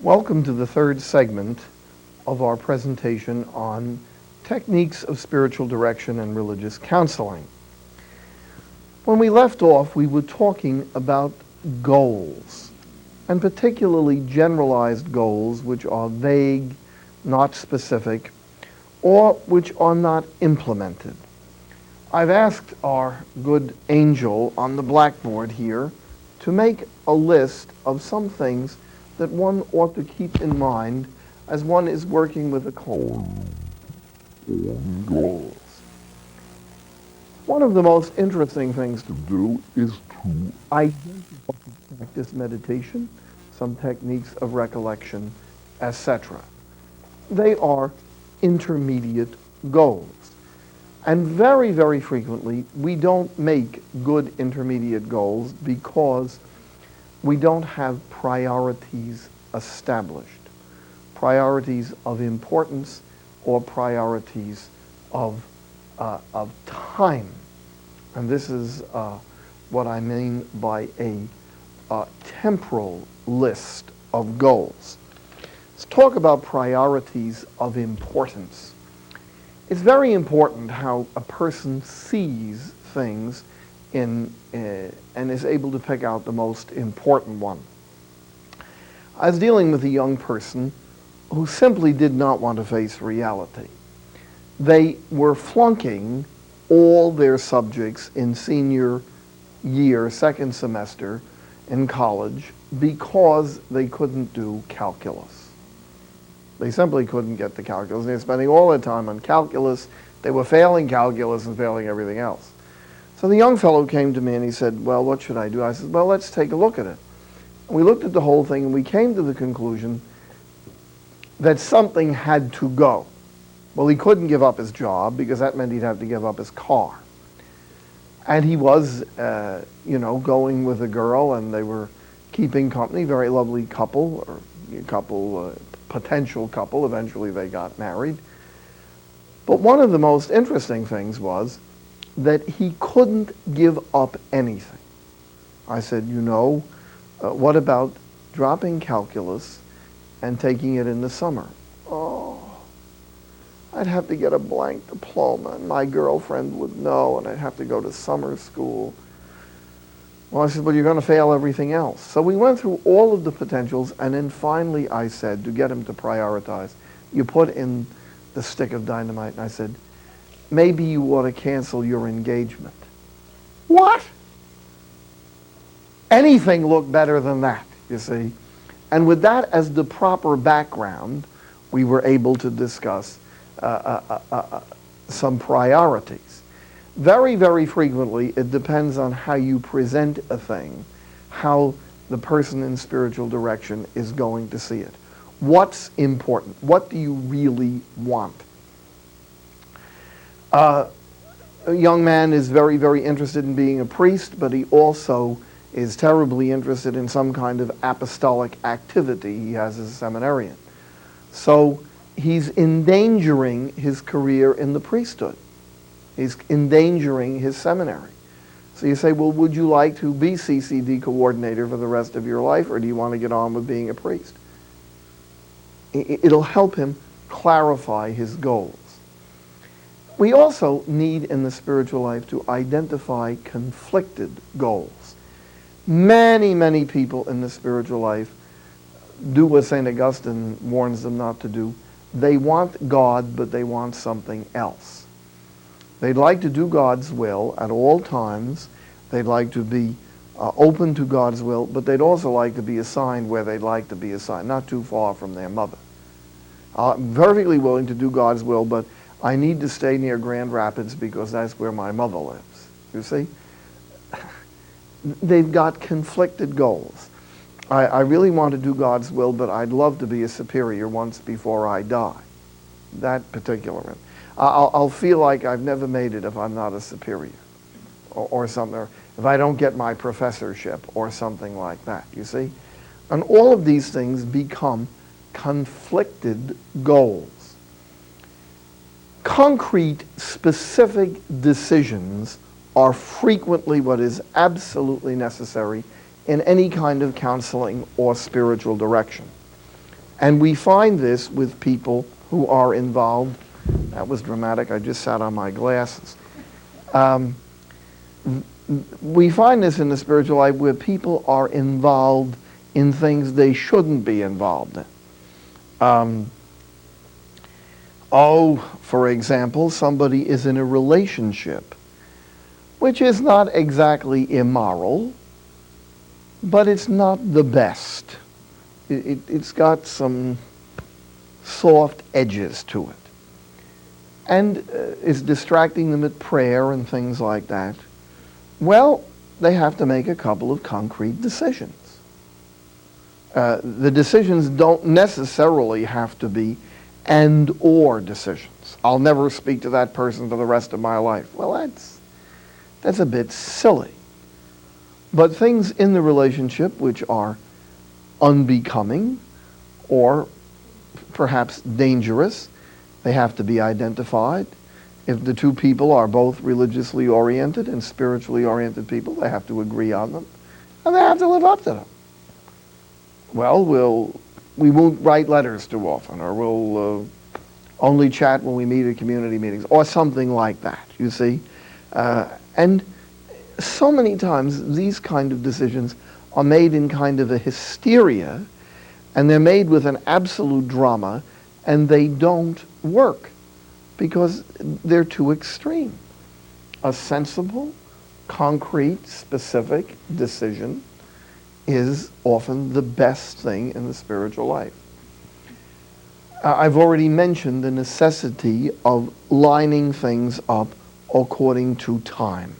Welcome to the third segment of our presentation on techniques of spiritual direction and religious counseling. When we left off, we were talking about goals, and particularly generalized goals which are vague, not specific, or which are not implemented. I've asked our good angel on the blackboard here to make a list of some things that one ought to keep in mind as one is working with a goals. One of the most interesting things to do is to identify, practice meditation, some techniques of recollection, etc. They are intermediate goals. And very, very frequently, we don't make good intermediate goals because we don't have priorities established, priorities of importance or priorities of time. And this is what I mean by a temporal list of goals. Let's talk about priorities of importance. It's very important how a person sees things and is able to pick out the most important one. I was dealing with a young person who simply did not want to face reality. They were flunking all their subjects in senior year, second semester in college because they couldn't do calculus. They simply couldn't get the calculus. They were spending all their time on calculus. They were failing calculus and failing everything else. So the young fellow came to me and he said, well, what should I do? I said, well, let's take a look at it. And we looked at the whole thing and we came to the conclusion that something had to go. Well, he couldn't give up his job because that meant he'd have to give up his car. And he was, going with a girl and they were keeping company, very lovely couple, potential couple. Eventually they got married. But one of the most interesting things was that he couldn't give up anything. I said, what about dropping calculus and taking it in the summer? Oh, I'd have to get a blank diploma and my girlfriend would know and I'd have to go to summer school. Well, I said, well, you're going to fail everything else. So we went through all of the potentials and then finally I said, to get him to prioritize, you put in the stick of dynamite and I said, maybe you ought to cancel your engagement. What? Anything looked better than that, you see. And with that as the proper background, we were able to discuss some priorities. Very, very frequently, it depends on how you present a thing, how the person in spiritual direction is going to see it. What's important? What do you really want? A young man is very, very interested in being a priest, but he also is terribly interested in some kind of apostolic activity he has as a seminarian. So he's endangering his career in the priesthood. He's endangering his seminary. So you say, well, would you like to be CCD coordinator for the rest of your life, or do you want to get on with being a priest? It'll help him clarify his goals. We also need in the spiritual life to identify conflicted goals. Many, many people in the spiritual life do what St. Augustine warns them not to do. They want God, but they want something else. They'd like to do God's will at all times. They'd like to be open to God's will, but they'd also like to be assigned where they'd like to be assigned, not too far from their mother. I'm perfectly willing to do God's will, but I need to stay near Grand Rapids because that's where my mother lives. You see? They've got conflicted goals. I really want to do God's will, but I'd love to be a superior once before I die. That particular one. I'll feel like I've never made it if I'm not a superior or something, or if I don't get my professorship or something like that, you see? And all of these things become conflicted goals. Concrete, specific decisions are frequently what is absolutely necessary in any kind of counseling or spiritual direction. And we find this with people who are involved. That was dramatic. I just sat on my glasses. We find this in the spiritual life where people are involved in things they shouldn't be involved in. For example, somebody is in a relationship, which is not exactly immoral, but it's not the best. It's got some soft edges to it. And is distracting them at prayer and things like that. Well, they have to make a couple of concrete decisions. The decisions don't necessarily have to be and/or decisions. I'll never speak to that person for the rest of my life. Well, that's a bit silly. But things in the relationship which are unbecoming or perhaps dangerous, they have to be identified. If the two people are both religiously oriented and spiritually oriented people, they have to agree on them, and they have to live up to them. Well, we won't write letters too often, or we'll only chat when we meet at community meetings, or something like that, you see. And so many times these kind of decisions are made in kind of a hysteria, and they're made with an absolute drama, and they don't work because they're too extreme. A sensible, concrete, specific decision is often the best thing in the spiritual life. I've already mentioned the necessity of lining things up according to time.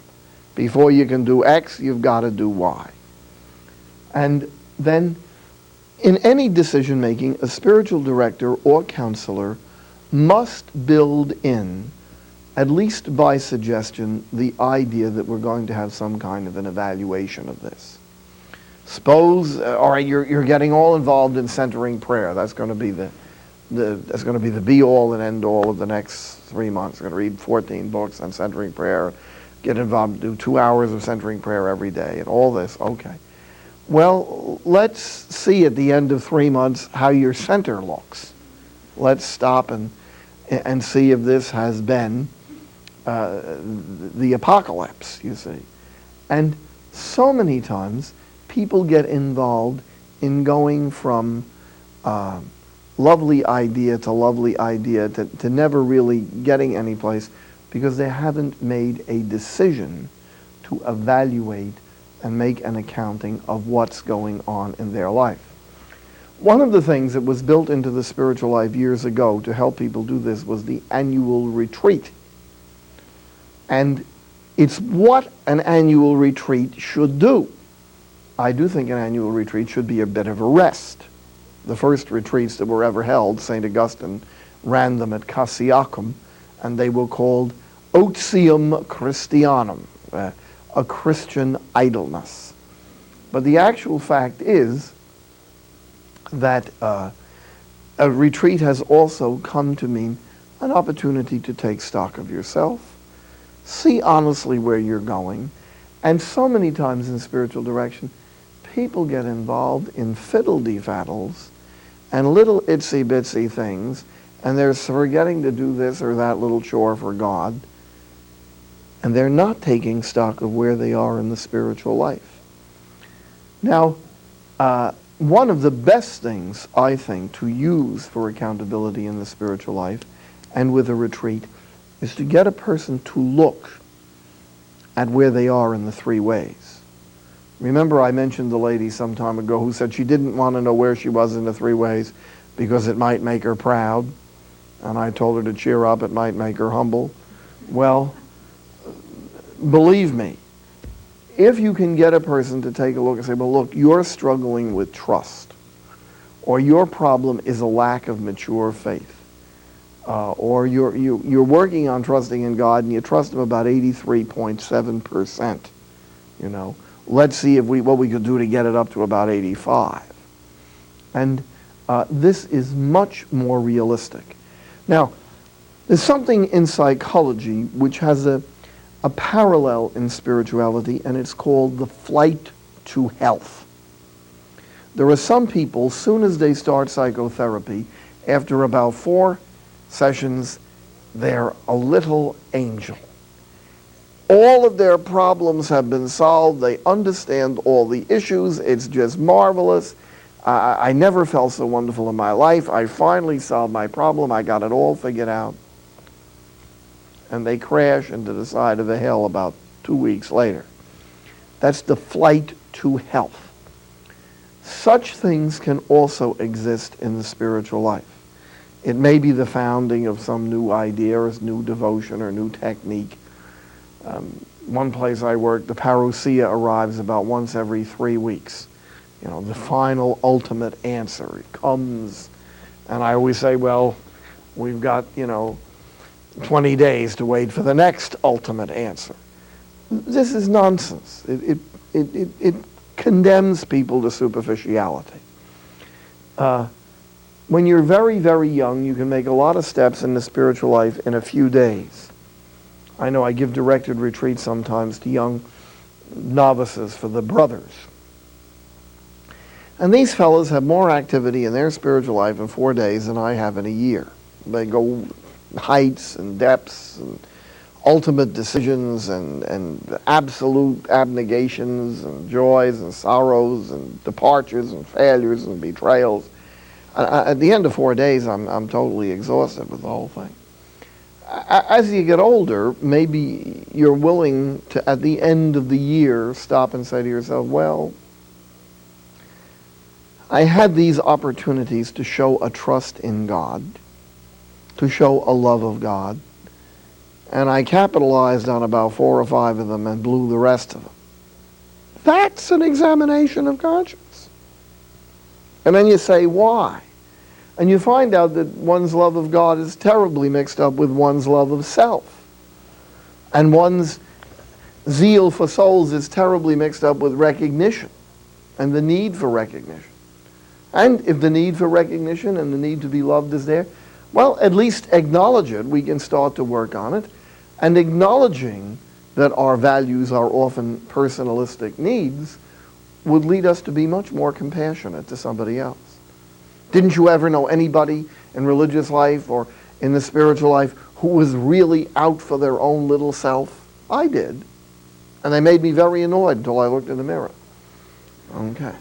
Before you can do X, you've got to do Y. And then in any decision making, a spiritual director or counselor must build in, at least by suggestion, the idea that we're going to have some kind of an evaluation of this. Suppose, all right, you're getting all involved in centering prayer. That's going to be the be-all and end-all of the next 3 months. You're going to read 14 books on centering prayer, get involved, do 2 hours of centering prayer every day, and all this. Okay. Well, let's see at the end of 3 months how your center looks. Let's stop and see if this has been the apocalypse, you see. And so many times people get involved in going from lovely idea to never really getting any place because they haven't made a decision to evaluate and make an accounting of what's going on in their life. One of the things that was built into the spiritual life years ago to help people do this was the annual retreat. And it's what an annual retreat should do. I do think an annual retreat should be a bit of a rest. The first retreats that were ever held, St. Augustine ran them at Cassiacum, and they were called Otium Christianum, a Christian idleness. But the actual fact is that a retreat has also come to mean an opportunity to take stock of yourself, see honestly where you're going, and so many times in spiritual direction, people get involved in fiddle-de-faddles and little itsy-bitsy things, and they're forgetting to do this or that little chore for God, and they're not taking stock of where they are in the spiritual life. Now, one of the best things, I think, to use for accountability in the spiritual life and with a retreat is to get a person to look at where they are in the 3 ways. Remember I mentioned the lady some time ago who said she didn't want to know where she was in the 3 ways because it might make her proud, and I told her to cheer up, it might make her humble. Well, believe me, if you can get a person to take a look and say, well, look, you're struggling with trust, or your problem is a lack of mature faith, or you're working on trusting in God and you trust Him about 83.7%, you know, let's see what we could do to get it up to about 85. And this is much more realistic. Now, there's something in psychology which has a parallel in spirituality, and it's called the flight to health. There are some people, soon as they start psychotherapy, after about 4 sessions, they're a little angel. All of their problems have been solved. They understand all the issues. It's just marvelous. I never felt so wonderful in my life. I finally solved my problem. I got it all figured out. And they crash into the side of a hill about 2 weeks later. That's the flight to health. Such things can also exist in the spiritual life. It may be the founding of some new idea or new devotion or new technique. One place I work, the parousia arrives about once every 3 weeks. You know, the final ultimate answer. It comes, and I always say, well, we've got, 20 days to wait for the next ultimate answer. This is nonsense. It condemns people to superficiality. When you're very, very young, you can make a lot of steps in the spiritual life in a few days. I know I give directed retreats sometimes to young novices for the brothers. And these fellows have more activity in their spiritual life in 4 days than I have in a year. They go heights and depths and ultimate decisions and absolute abnegations and joys and sorrows and departures and failures and betrayals. At the end of 4 days, I'm totally exhausted with the whole thing. As you get older, maybe you're willing to, at the end of the year, stop and say to yourself, well, I had these opportunities to show a trust in God, to show a love of God, and I capitalized on about 4 or 5 of them and blew the rest of them. That's an examination of conscience. And then you say, why? And you find out that one's love of God is terribly mixed up with one's love of self. And one's zeal for souls is terribly mixed up with recognition and the need for recognition. And if the need for recognition and the need to be loved is there, well, at least acknowledge it. We can start to work on it. And acknowledging that our values are often personalistic needs would lead us to be much more compassionate to somebody else. Didn't you ever know anybody in religious life or in the spiritual life who was really out for their own little self? I did. And they made me very annoyed until I looked in the mirror. Okay.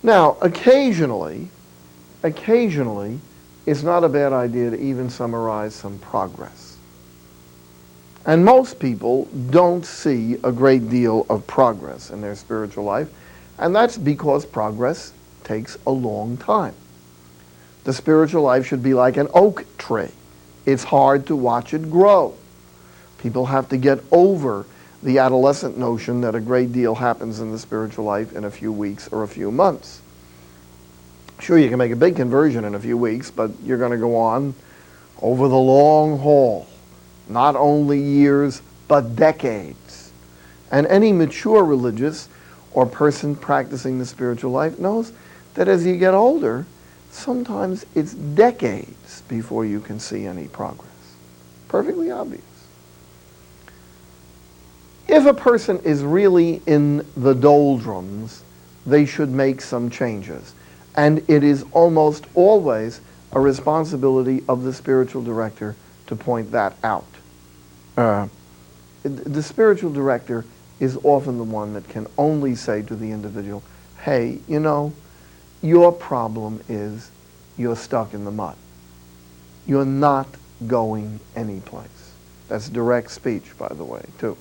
Now, occasionally, it's not a bad idea to even summarize some progress. And most people don't see a great deal of progress in their spiritual life, and that's because progress takes a long time. The spiritual life should be like an oak tree. It's hard to watch it grow. People have to get over the adolescent notion that a great deal happens in the spiritual life in a few weeks or a few months. Sure, you can make a big conversion in a few weeks, but you're going to go on over the long haul. Not only years, but decades. And any mature religious or person practicing the spiritual life knows that as you get older, sometimes it's decades before you can see any progress. Perfectly obvious. If a person is really in the doldrums, they should make some changes. And it is almost always a responsibility of the spiritual director to point that out. The spiritual director is often the one that can only say to the individual, hey, your problem is you're stuck in the mud. You're not going anyplace. That's direct speech, by the way, too.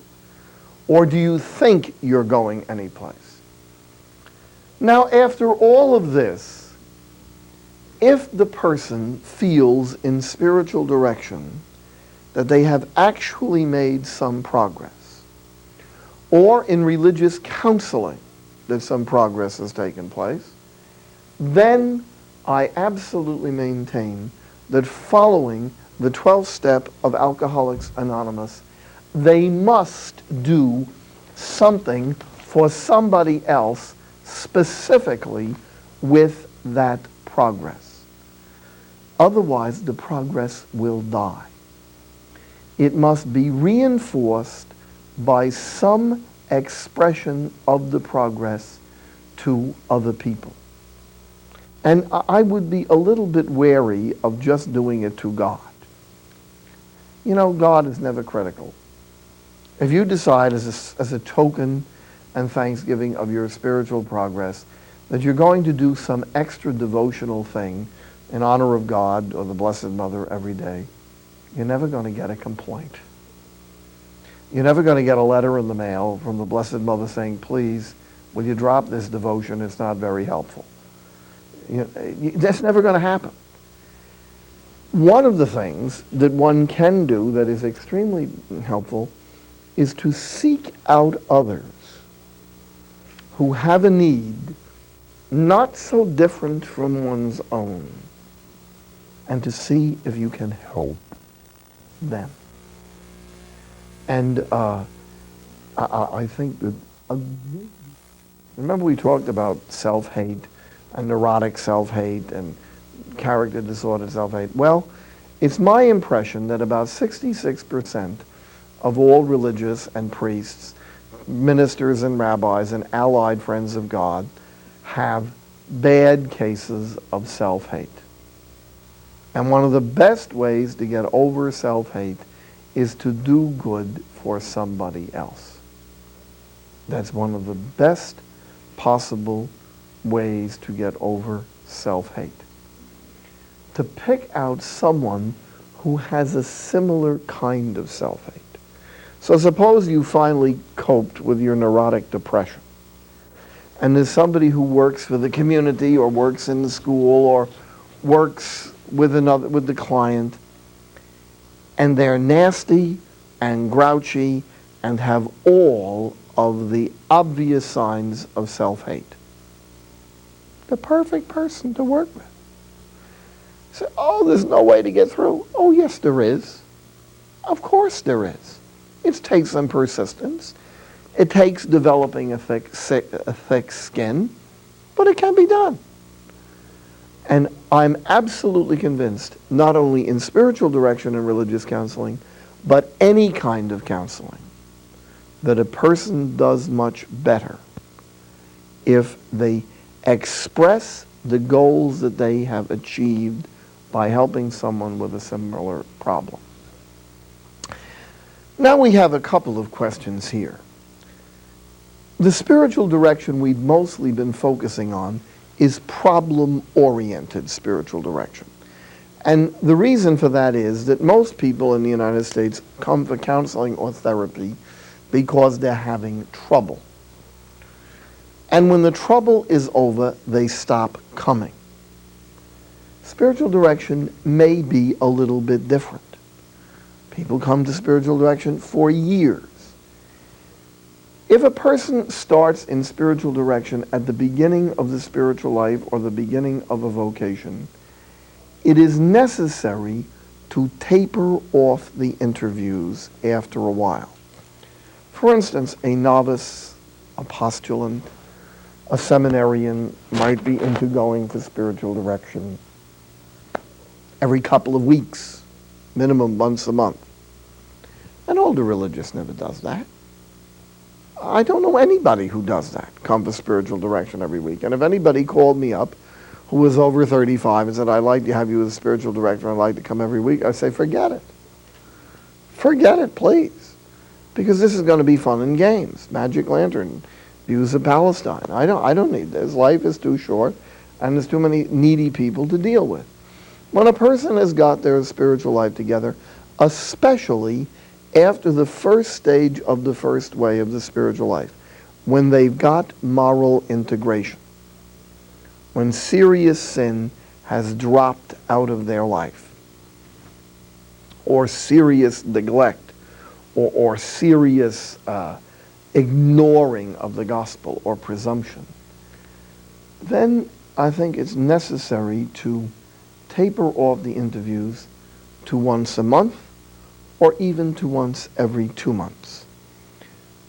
Or do you think you're going anyplace? Now, after all of this, if the person feels in spiritual direction that they have actually made some progress, or in religious counseling that some progress has taken place, then I absolutely maintain that following the 12th step of Alcoholics Anonymous, they must do something for somebody else specifically with that progress. Otherwise, the progress will die. It must be reinforced by some expression of the progress to other people. And I would be a little bit wary of just doing it to God. You know, God is never critical. If you decide as a token and thanksgiving of your spiritual progress that you're going to do some extra devotional thing in honor of God or the Blessed Mother every day, you're never going to get a complaint. You're never going to get a letter in the mail from the Blessed Mother saying, please, will you drop this devotion? It's not very helpful. That's never going to happen. One of the things that one can do that is extremely helpful is to seek out others who have a need not so different from one's own, and to see if you can help them. And I think that, remember we talked about self-hate and neurotic self-hate and character disordered self-hate. Well, it's my impression that about 66% of all religious and priests, ministers and rabbis and allied friends of God have bad cases of self-hate. And one of the best ways to get over self-hate is to do good for somebody else. That's one of the best possible ways to get over self-hate. To pick out someone who has a similar kind of self-hate. So suppose you finally coped with your neurotic depression, and there's somebody who works for the community or works in the school or works with the client, and they're nasty and grouchy and have all of the obvious signs of self-hate. The perfect person to work with. Say, oh, there's no way to get through. Oh, yes, there is. Of course there is. It takes some persistence. It takes developing a thick skin, but it can be done. And I'm absolutely convinced, not only in spiritual direction and religious counseling, but any kind of counseling, that a person does much better if they express the goals that they have achieved by helping someone with a similar problem. Now we have a couple of questions here. The spiritual direction we've mostly been focusing on is problem-oriented spiritual direction. And the reason for that is that most people in the United States come for counseling or therapy because they're having trouble. And when the trouble is over, they stop coming. Spiritual direction may be a little bit different. People come to spiritual direction for years. If a person starts in spiritual direction at the beginning of the spiritual life or the beginning of a vocation, it is necessary to taper off the interviews after a while. For instance, a novice, a postulant, a seminarian might be into going for spiritual direction every couple of weeks, minimum once a month. An older religious never does that. I don't know anybody who does that, come for spiritual direction every week. And if anybody called me up who was over 35 and said, I'd like to have you as a spiritual director, I'd like to come every week, I'd say, forget it. Forget it, please. Because this is going to be fun and games. Magic Lantern, views of Palestine. I don't need this. Life is too short, and there's too many needy people to deal with. When a person has got their spiritual life together, especially after the first stage of the first way of the spiritual life, when they've got moral integration, when serious sin has dropped out of their life, or serious neglect, or serious ignoring of the gospel or presumption, then I think it's necessary to taper off the interviews to once a month or even to once every 2 months.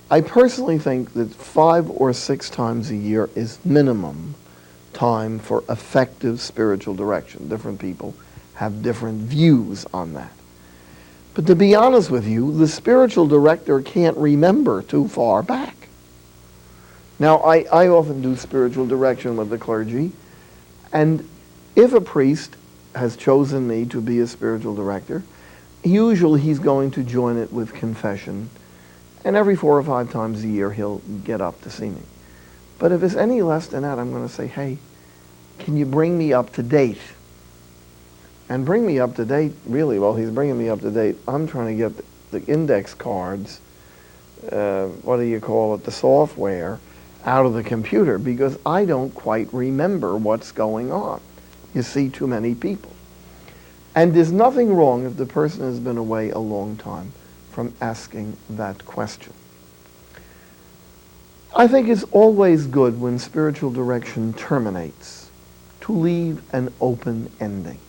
I personally think that 5 or 6 times a year is minimum time for effective spiritual direction. Different people have different views on that. But to be honest with you, the spiritual director can't remember too far back. Now, I often do spiritual direction with the clergy, and if a priest has chosen me to be a spiritual director, usually he's going to join it with confession, and every 4 or 5 times a year he'll get up to see me. But if it's any less than that, I'm going to say, hey, can you bring me up to date? And bring me up to date, really, well, he's bringing me up to date. I'm trying to get the index cards, what do you call it, the software, out of the computer, because I don't quite remember what's going on. You see too many people. And there's nothing wrong if the person has been away a long time from asking that question. I think it's always good when spiritual direction terminates to leave an open ending.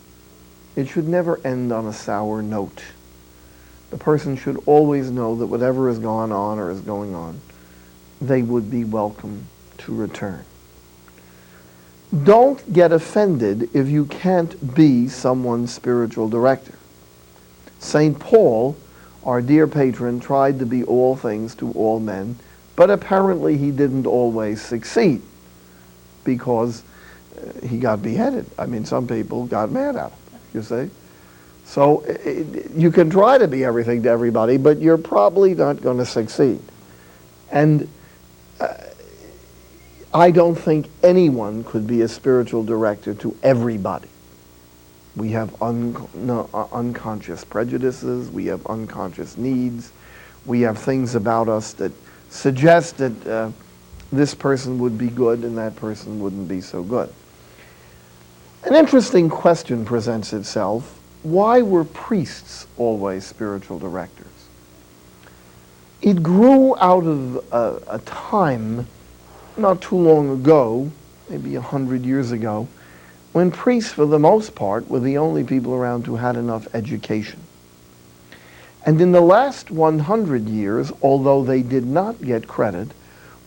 It should never end on a sour note. The person should always know that whatever has gone on or is going on, they would be welcome to return. Don't get offended if you can't be someone's spiritual director. St. Paul, our dear patron, tried to be all things to all men, but apparently he didn't always succeed because he got beheaded. I mean, some people got mad at him, you see. So you can try to be everything to everybody, but you're probably not going to succeed. And I don't think anyone could be a spiritual director to everybody. We have unconscious prejudices, we have unconscious needs, we have things about us that suggest that this person would be good and that person wouldn't be so good. An interesting question presents itself. Why were priests always spiritual directors? It grew out of a time not too long ago, maybe 100 years ago, when priests, for the most part, were the only people around who had enough education. And in the last 100 years, although they did not get credit,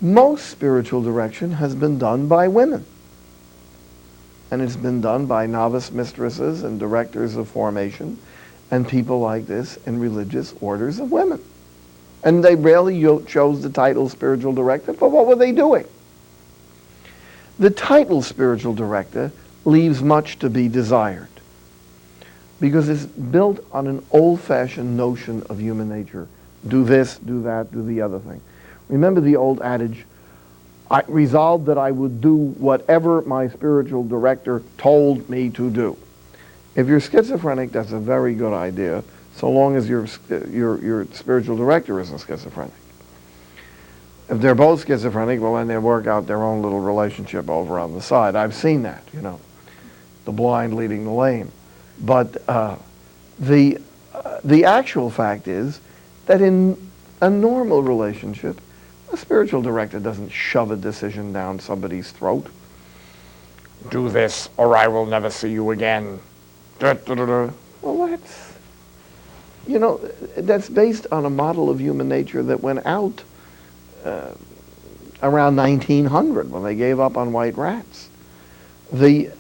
most spiritual direction has been done by women. And it's been done by novice mistresses and directors of formation and people like this in religious orders of women. And they rarely chose the title spiritual director, but what were they doing? The title spiritual director leaves much to be desired because it's built on an old-fashioned notion of human nature. Do this, do that, do the other thing. Remember the old adage, I resolved that I would do whatever my spiritual director told me to do. If you're schizophrenic, that's a very good idea, so long as your spiritual director isn't schizophrenic. If they're both schizophrenic, well, then they work out their own little relationship over on the side. I've seen that, you know, the blind leading the lame. But the actual fact is that in a normal relationship, a spiritual director doesn't shove a decision down somebody's throat. Do this, or I will never see you again. Da, da, da, da. Well, that's based on a model of human nature that went out around 1900 when they gave up on white rats. The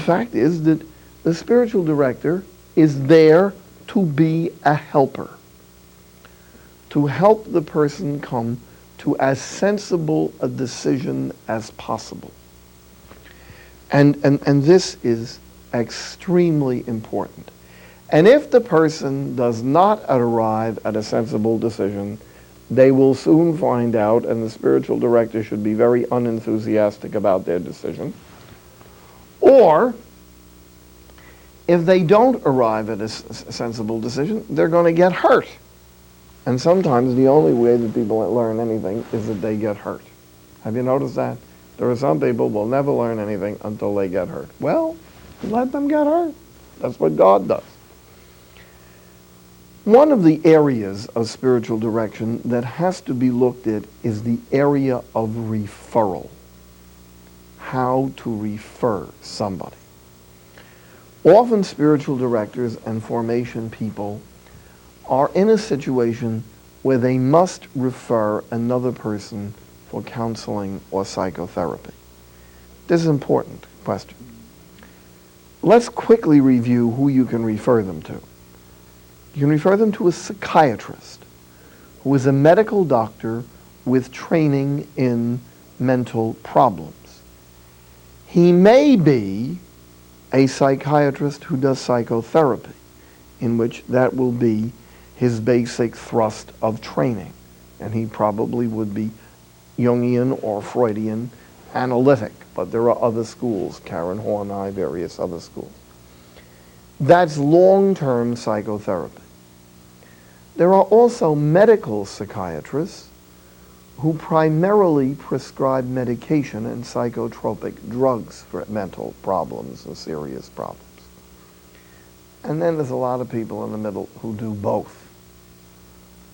fact is that the spiritual director is there to be a helper, to help the person come to as sensible a decision as possible. And this is extremely important. And if the person does not arrive at a sensible decision, they will soon find out, and the spiritual director should be very unenthusiastic about their decision. Or, if they don't arrive at a sensible decision, they're going to get hurt. And sometimes the only way that people learn anything is that they get hurt. Have you noticed that? There are some people who will never learn anything until they get hurt. Well, let them get hurt. That's what God does. One of the areas of spiritual direction that has to be looked at is the area of referral. How to refer somebody. Often spiritual directors and formation people are in a situation where they must refer another person for counseling or psychotherapy. This is an important question. Let's quickly review who you can refer them to. You can refer them to a psychiatrist who is a medical doctor with training in mental problems. He may be a psychiatrist who does psychotherapy, in which that will be his basic thrust of training. And he probably would be Jungian or Freudian analytic, but there are other schools, Karen Horney, various other schools. That's long-term psychotherapy. There are also medical psychiatrists who primarily prescribe medication and psychotropic drugs for mental problems and serious problems. And then there's a lot of people in the middle who do both.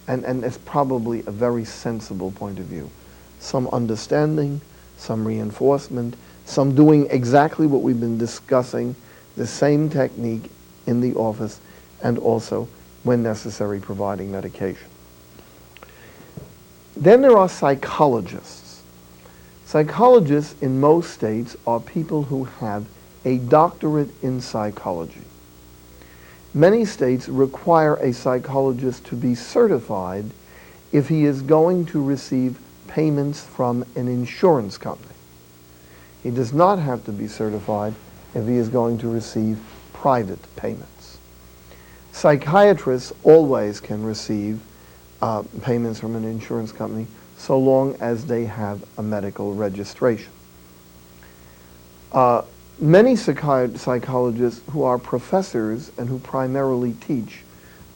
And it's probably a very sensible point of view. Some understanding, some reinforcement, some doing exactly what we've been discussing, the same technique in the office, and also, when necessary, providing medication. Then there are psychologists. Psychologists in most states are people who have a doctorate in psychology. Many states require a psychologist to be certified if he is going to receive payments from an insurance company. He does not have to be certified if he is going to receive private payments. Psychiatrists always can receive payments from an insurance company so long as they have a medical registration. Many psychologists who are professors and who primarily teach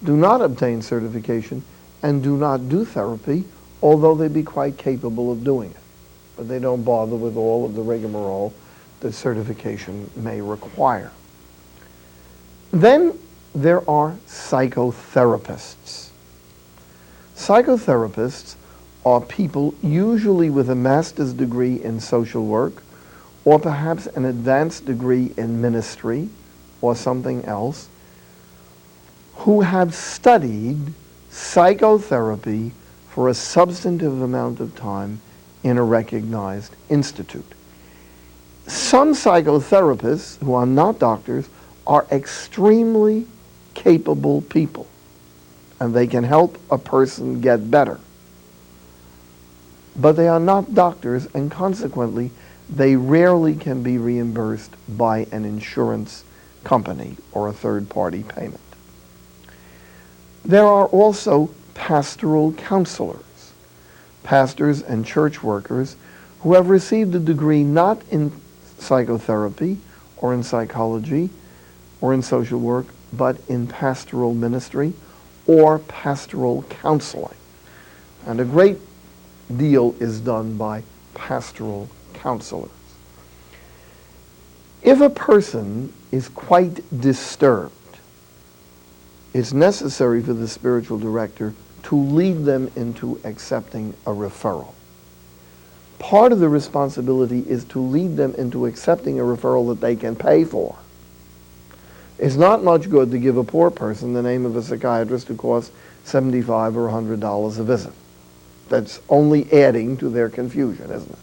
do not obtain certification and do not do therapy, although they be quite capable of doing it. But they don't bother with all of the rigmarole that certification may require. Then there are psychotherapists. Psychotherapists are people usually with a master's degree in social work, or perhaps an advanced degree in ministry or something else, who have studied psychotherapy for a substantive amount of time in a recognized institute. Some psychotherapists who are not doctors are extremely capable people, and they can help a person get better. But they are not doctors, and consequently, they rarely can be reimbursed by an insurance company or a third-party payment. There are also pastoral counselors, pastors and church workers who have received a degree not in psychotherapy or in psychology or in social work, but in pastoral ministry or pastoral counseling. And a great deal is done by pastoral counselors. If a person is quite disturbed, it's necessary for the spiritual director to lead them into accepting a referral. Part of the responsibility is to lead them into accepting a referral that they can pay for. It's not much good to give a poor person the name of a psychiatrist who costs $75 or $100 a visit. That's only adding to their confusion, isn't it?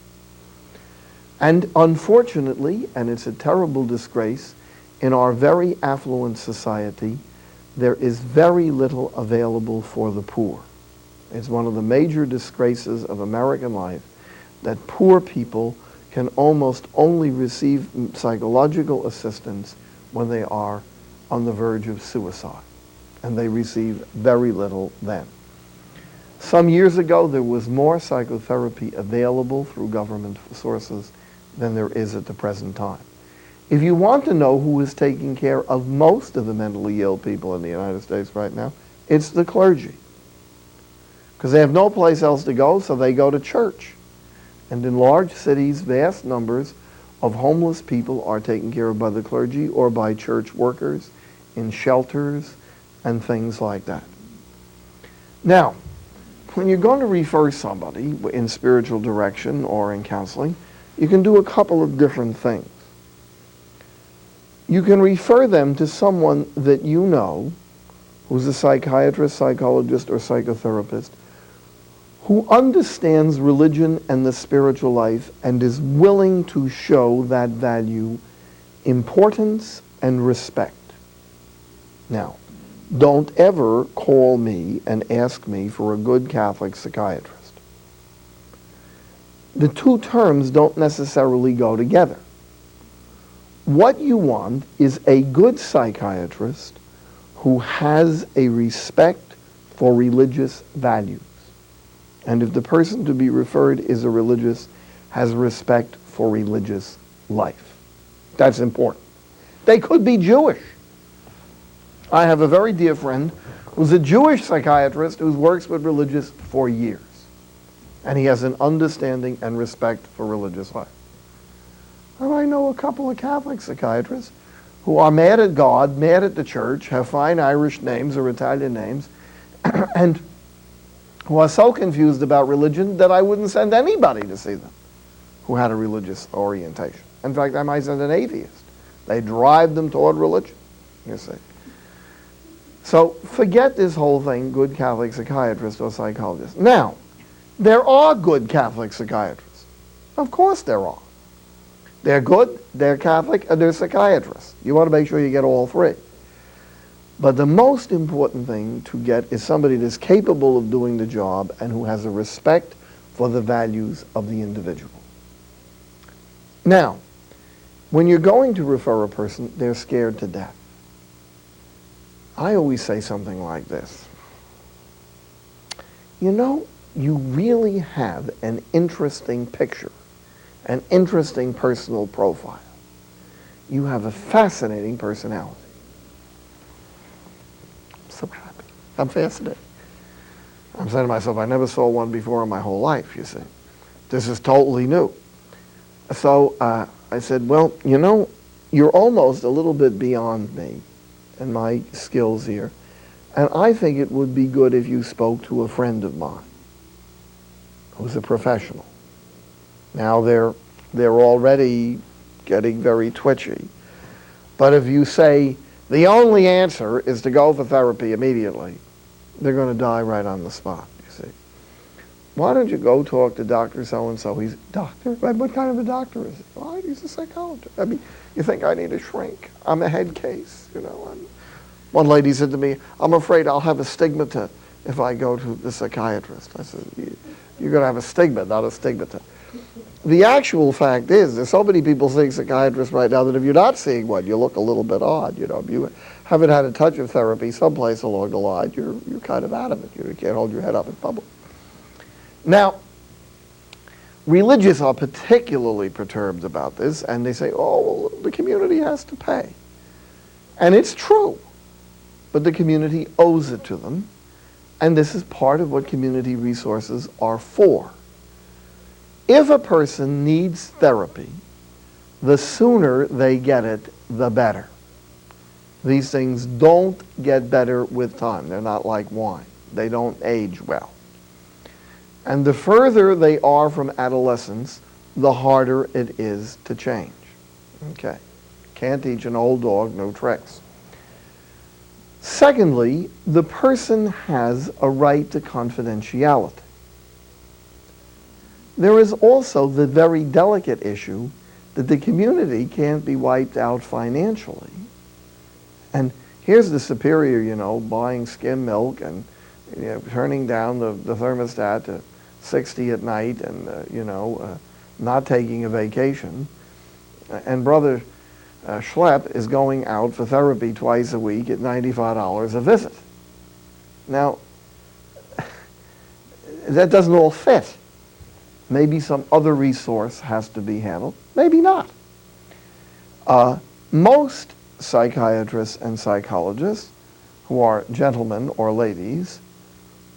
And unfortunately, and it's a terrible disgrace, in our very affluent society, there is very little available for the poor. It's one of the major disgraces of American life that poor people can almost only receive psychological assistance when they are on the verge of suicide, and they receive very little then. Some years ago, there was more psychotherapy available through government sources than there is at the present time. If you want to know who is taking care of most of the mentally ill people in the United States right now, it's the clergy. Because they have no place else to go, so they go to church. And in large cities, vast numbers of homeless people are taken care of by the clergy or by church workers in shelters and things like that. Now, when you're going to refer somebody in spiritual direction or in counseling, you can do a couple of different things. You can refer them to someone that you know, who's a psychiatrist, psychologist, or psychotherapist, who understands religion and the spiritual life and is willing to show that value, importance, and respect. Now, don't ever call me and ask me for a good Catholic psychiatrist. The two terms don't necessarily go together. What you want is a good psychiatrist who has a respect for religious values. And if the person to be referred is a religious, has respect for religious life. That's important. They could be Jewish. I have a very dear friend who's a Jewish psychiatrist who works with religious for years. And he has an understanding and respect for religious life. And I know a couple of Catholic psychiatrists who are mad at God, mad at the church, have fine Irish names or Italian names, and who are so confused about religion that I wouldn't send anybody to see them who had a religious orientation. In fact, I might send an atheist. They drive them toward religion, you see. So forget this whole thing, good Catholic psychiatrist or psychologist. Now, there are good Catholic psychiatrists. Of course there are. They're good, they're Catholic, and they're psychiatrists. You want to make sure you get all three. But the most important thing to get is somebody that's capable of doing the job and who has a respect for the values of the individual. Now, when you're going to refer a person, they're scared to death. I always say something like this. You know, you really have an interesting picture, an interesting personal profile. You have a fascinating personality. I'm so happy. I'm fascinated. I'm saying to myself, I never saw one before in my whole life, you see. This is totally new. So I said, well, you know, you're almost a little bit beyond me and my skills here. And I think it would be good if you spoke to a friend of mine who's a professional. Now they're already getting very twitchy. But if you say, the only answer is to go for therapy immediately, they're going to die right on the spot, you see. Why don't you go talk to Dr. So-and-so? He's, doctor? What kind of a doctor is he? Well, he's a psychologist. I mean, you think I need a shrink? I'm a head case, you know. One lady said to me, I'm afraid I'll have a stigmata if I go to the psychiatrist. I said, you're going to have a stigma, not a stigmata. The actual fact is, there's so many people seeing psychiatrists right now that if you're not seeing one, you look a little bit odd. You know, if you haven't had a touch of therapy someplace along the line, you're kind of out of it. You can't hold your head up in public. Now, religious are particularly perturbed about this, and they say, oh, well, the community has to pay. And it's true, but the community owes it to them, and this is part of what community resources are for. If a person needs therapy, the sooner they get it, the better. These things don't get better with time. They're not like wine. They don't age well. And the further they are from adolescence, the harder it is to change. Okay. Can't teach an old dog no tricks. Secondly, the person has a right to confidentiality. There is also the very delicate issue that the community can't be wiped out financially. And here's the superior, you know, buying skim milk and turning down the thermostat to 60 at night and, not taking a vacation. And Brother Schlepp is going out for therapy twice a week at $95 a visit. Now, that doesn't all fit. Maybe some other resource has to be handled. Maybe not. Most psychiatrists and psychologists, who are gentlemen or ladies,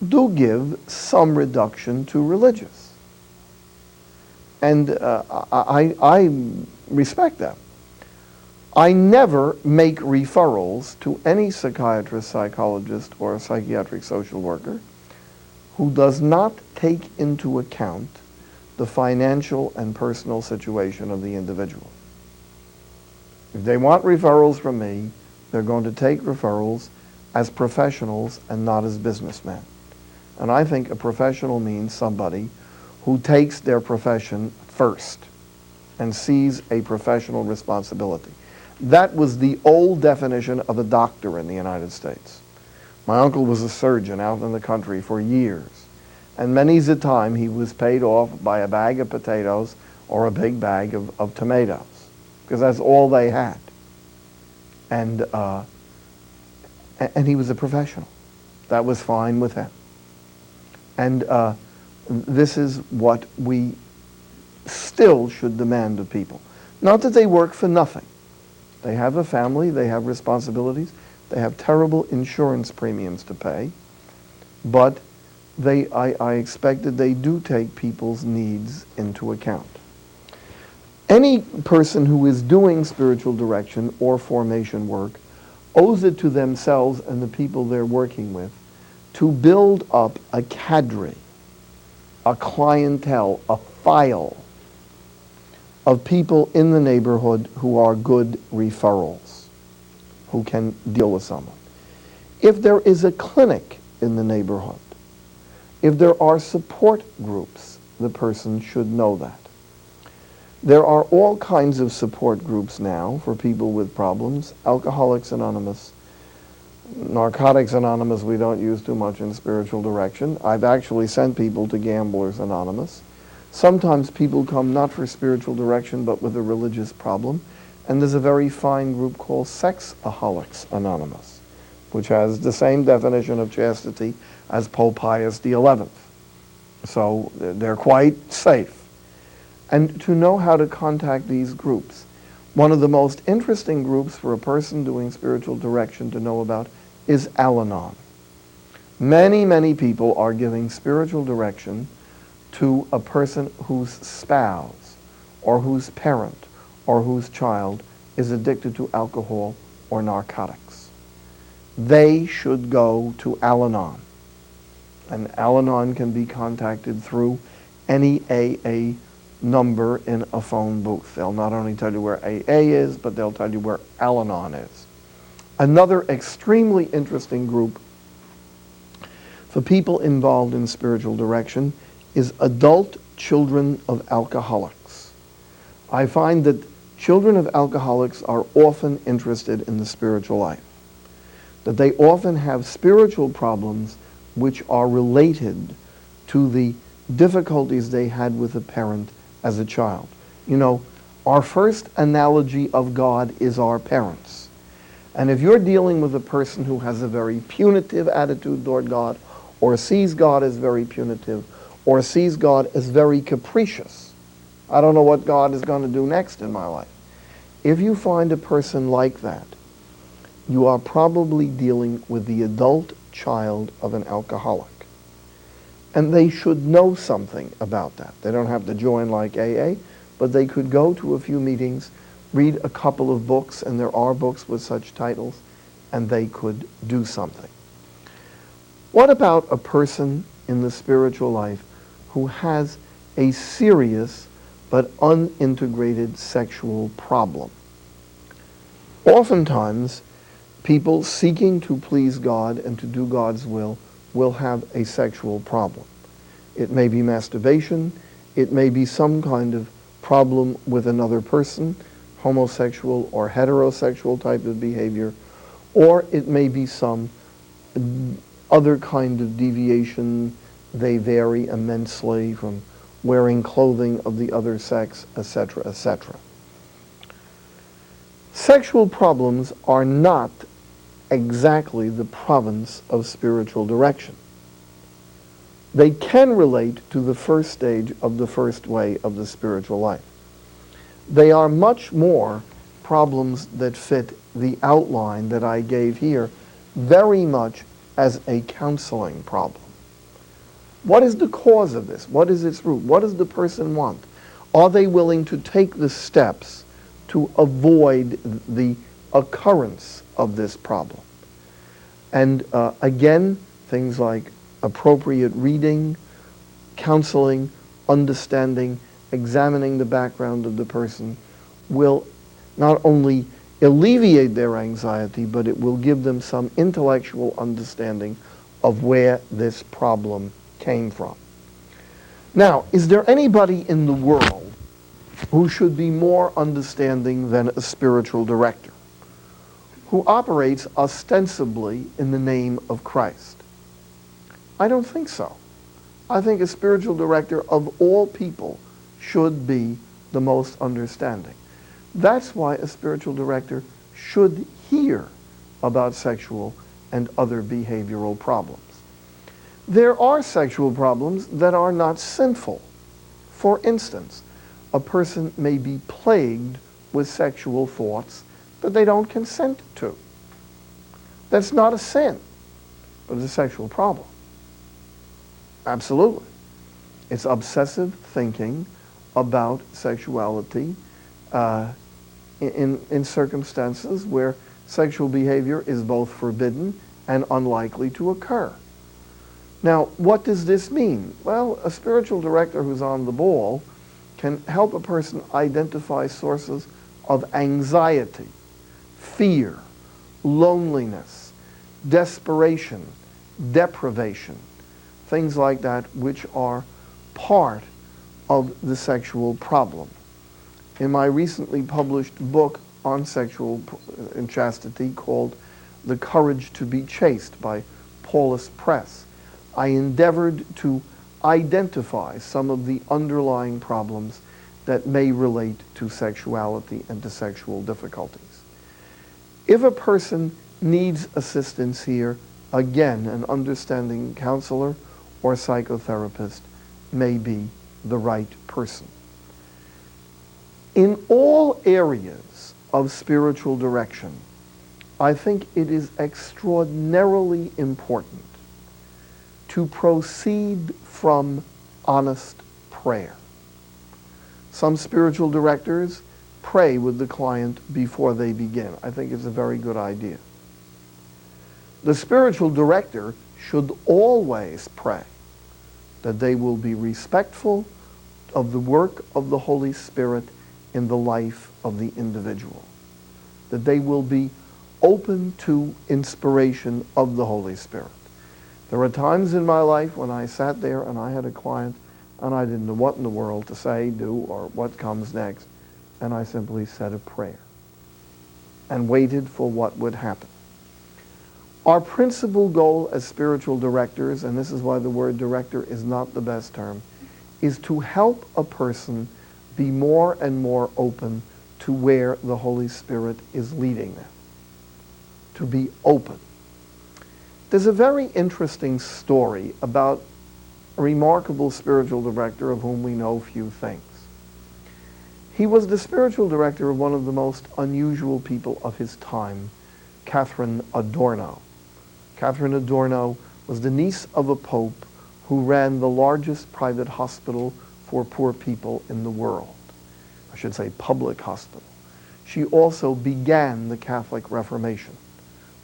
do give some reduction to religious. And I respect that. I never make referrals to any psychiatrist, psychologist, or psychiatric social worker who does not take into account the financial and personal situation of the individual. If they want referrals from me, they're going to take referrals as professionals and not as businessmen. And I think a professional means somebody who takes their profession first and sees a professional responsibility. That was the old definition of a doctor in the United States. My uncle was a surgeon out in the country for years. And many's the time he was paid off by a bag of potatoes or a big bag of tomatoes, because that's all they had. And he was a professional. That was fine with him. And this is what we still should demand of people. Not that they work for nothing. They have a family, they have responsibilities, they have terrible insurance premiums to pay, but I expect that they do take people's needs into account. Any person who is doing spiritual direction or formation work owes it to themselves and the people they're working with to build up a cadre, a clientele, a file of people in the neighborhood who are good referrals, who can deal with someone. If there is a clinic in the neighborhood, if there are support groups, the person should know that. There are all kinds of support groups now for people with problems. Alcoholics Anonymous, Narcotics Anonymous we don't use too much in spiritual direction. I've actually sent people to Gamblers Anonymous. Sometimes people come not for spiritual direction but with a religious problem. And there's a very fine group called Sexaholics Anonymous, which has the same definition of chastity as Pope Pius XI. So they're quite safe. And to know how to contact these groups, one of the most interesting groups for a person doing spiritual direction to know about is Al-Anon. Many, many people are giving spiritual direction to a person whose spouse or whose parent or whose child is addicted to alcohol or narcotics. They should go to Al-Anon. And Al-Anon can be contacted through any AA number in a phone booth. They'll not only tell you where AA is, but they'll tell you where Al-Anon is. Another extremely interesting group for people involved in spiritual direction is adult children of alcoholics. I find that children of alcoholics are often interested in the spiritual life, that they often have spiritual problems which are related to the difficulties they had with a parent as a child. You know, our first analogy of God is our parents. And if you're dealing with a person who has a very punitive attitude toward God, or sees God as very punitive, or sees God as very capricious, I don't know what God is going to do next in my life. If you find a person like that, you are probably dealing with the adult child of an alcoholic. And they should know something about that. They don't have to join like AA, but they could go to a few meetings, read a couple of books, and there are books with such titles, and they could do something. What about a person in the spiritual life who has a serious but unintegrated sexual problem? Oftentimes, people seeking to please God and to do God's will have a sexual problem. It may be masturbation, it may be some kind of problem with another person, homosexual or heterosexual type of behavior, or it may be some other kind of deviation. They vary immensely from wearing clothing of the other sex, etc., etc. Sexual problems are not exactly the province of spiritual direction. They can relate to the first stage of the first way of the spiritual life. They are much more problems that fit the outline that I gave here very much as a counseling problem. What is the cause of this? What is its root? What does the person want? Are they willing to take the steps to avoid the occurrence of this problem? And again, things like appropriate reading, counseling, understanding, examining the background of the person will not only alleviate their anxiety, but it will give them some intellectual understanding of where this problem came from. Now, is there anybody in the world who should be more understanding than a spiritual director, who operates ostensibly in the name of Christ? I don't think so. I think a spiritual director of all people should be the most understanding. That's why a spiritual director should hear about sexual and other behavioral problems. There are sexual problems that are not sinful. For instance, a person may be plagued with sexual thoughts that they don't consent to. That's not a sin, but it's a sexual problem. Absolutely. It's obsessive thinking about sexuality in circumstances where sexual behavior is both forbidden and unlikely to occur. Now, what does this mean? Well, a spiritual director who's on the ball can help a person identify sources of anxiety, fear, loneliness, desperation, deprivation, things like that, which are part of the sexual problem. In my recently published book on sexual and chastity called The Courage to be Chaste by Paulus Press, I endeavored to identify some of the underlying problems that may relate to sexuality and to sexual difficulties. If a person needs assistance here, again, an understanding counselor or psychotherapist may be the right person. In all areas of spiritual direction, I think it is extraordinarily important to proceed from honest prayer. Some spiritual directors pray with the client before they begin. I think it's a very good idea. The spiritual director should always pray that they will be respectful of the work of the Holy Spirit in the life of the individual, that they will be open to inspiration of the Holy Spirit. There are times in my life when I sat there and I had a client and I didn't know what in the world to say, do, or what comes next, and I simply said a prayer and waited for what would happen. Our principal goal as spiritual directors, and this is why the word director is not the best term, is to help a person be more and more open to where the Holy Spirit is leading them. To be open. There's a very interesting story about a remarkable spiritual director of whom we know few things. He was the spiritual director of one of the most unusual people of his time, Catherine Adorno. Catherine Adorno was the niece of a pope who ran the largest private hospital for poor people in the world. I should say public hospital. She also began the Catholic Reformation.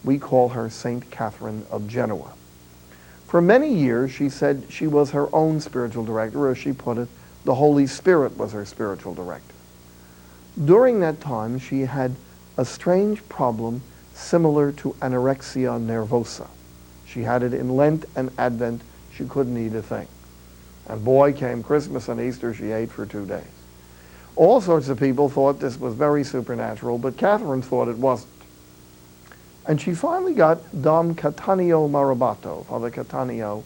We call her Saint Catherine of Genoa. For many years, she said she was her own spiritual director, or as she put it, the Holy Spirit was her spiritual director. During that time, she had a strange problem similar to anorexia nervosa. She had it in Lent and Advent. She couldn't eat a thing. And boy, came Christmas and Easter, she ate for 2 days. All sorts of people thought this was very supernatural, but Catherine thought it wasn't. And she finally got Dom Cattaneo Marabato, Father Cattaneo,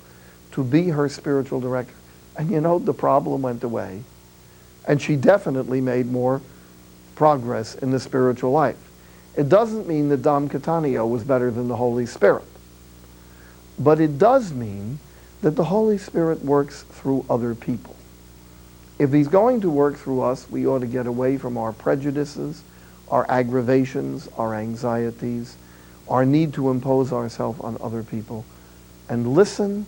to be her spiritual director. And you know, the problem went away. And she definitely made more progress in the spiritual life. It doesn't mean that Dom Cattaneo was better than the Holy Spirit. But it does mean that the Holy Spirit works through other people. If he's going to work through us, we ought to get away from our prejudices, our aggravations, our anxieties, our need to impose ourselves on other people, and listen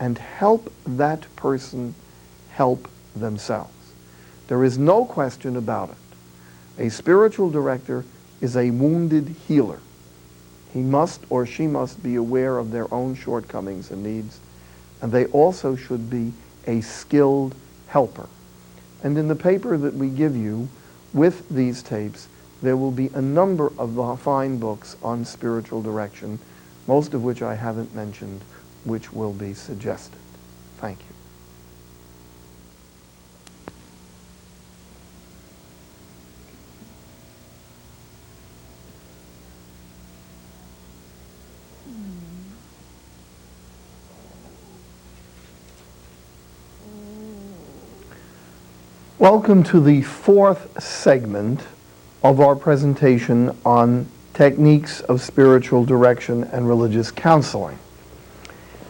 and help that person help themselves. There is no question about it. A spiritual director is a wounded healer. He must or she must be aware of their own shortcomings and needs, and they also should be a skilled helper. And in the paper that we give you with these tapes, there will be a number of fine books on spiritual direction, most of which I haven't mentioned, which will be suggested. Thank you. Welcome to the fourth segment of our presentation on techniques of spiritual direction and religious counseling.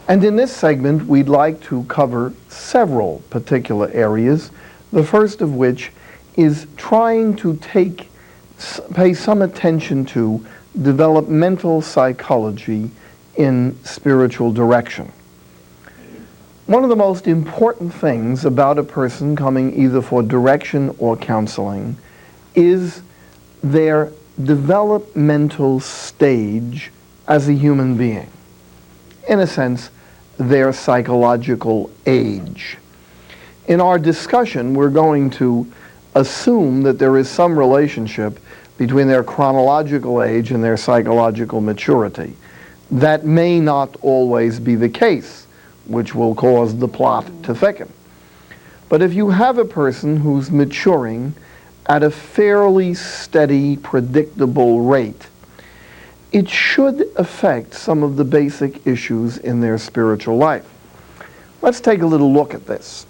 And in this segment, we'd like to cover several particular areas, the first of which is trying to pay some attention to developmental psychology in spiritual direction. One of the most important things about a person coming either for direction or counseling is their developmental stage as a human being. In a sense, their psychological age. In our discussion, we're going to assume that there is some relationship between their chronological age and their psychological maturity. That may not always be the case, which will cause the plot to thicken. But if you have a person who's maturing at a fairly steady, predictable rate, it should affect some of the basic issues in their spiritual life. Let's take a little look at this.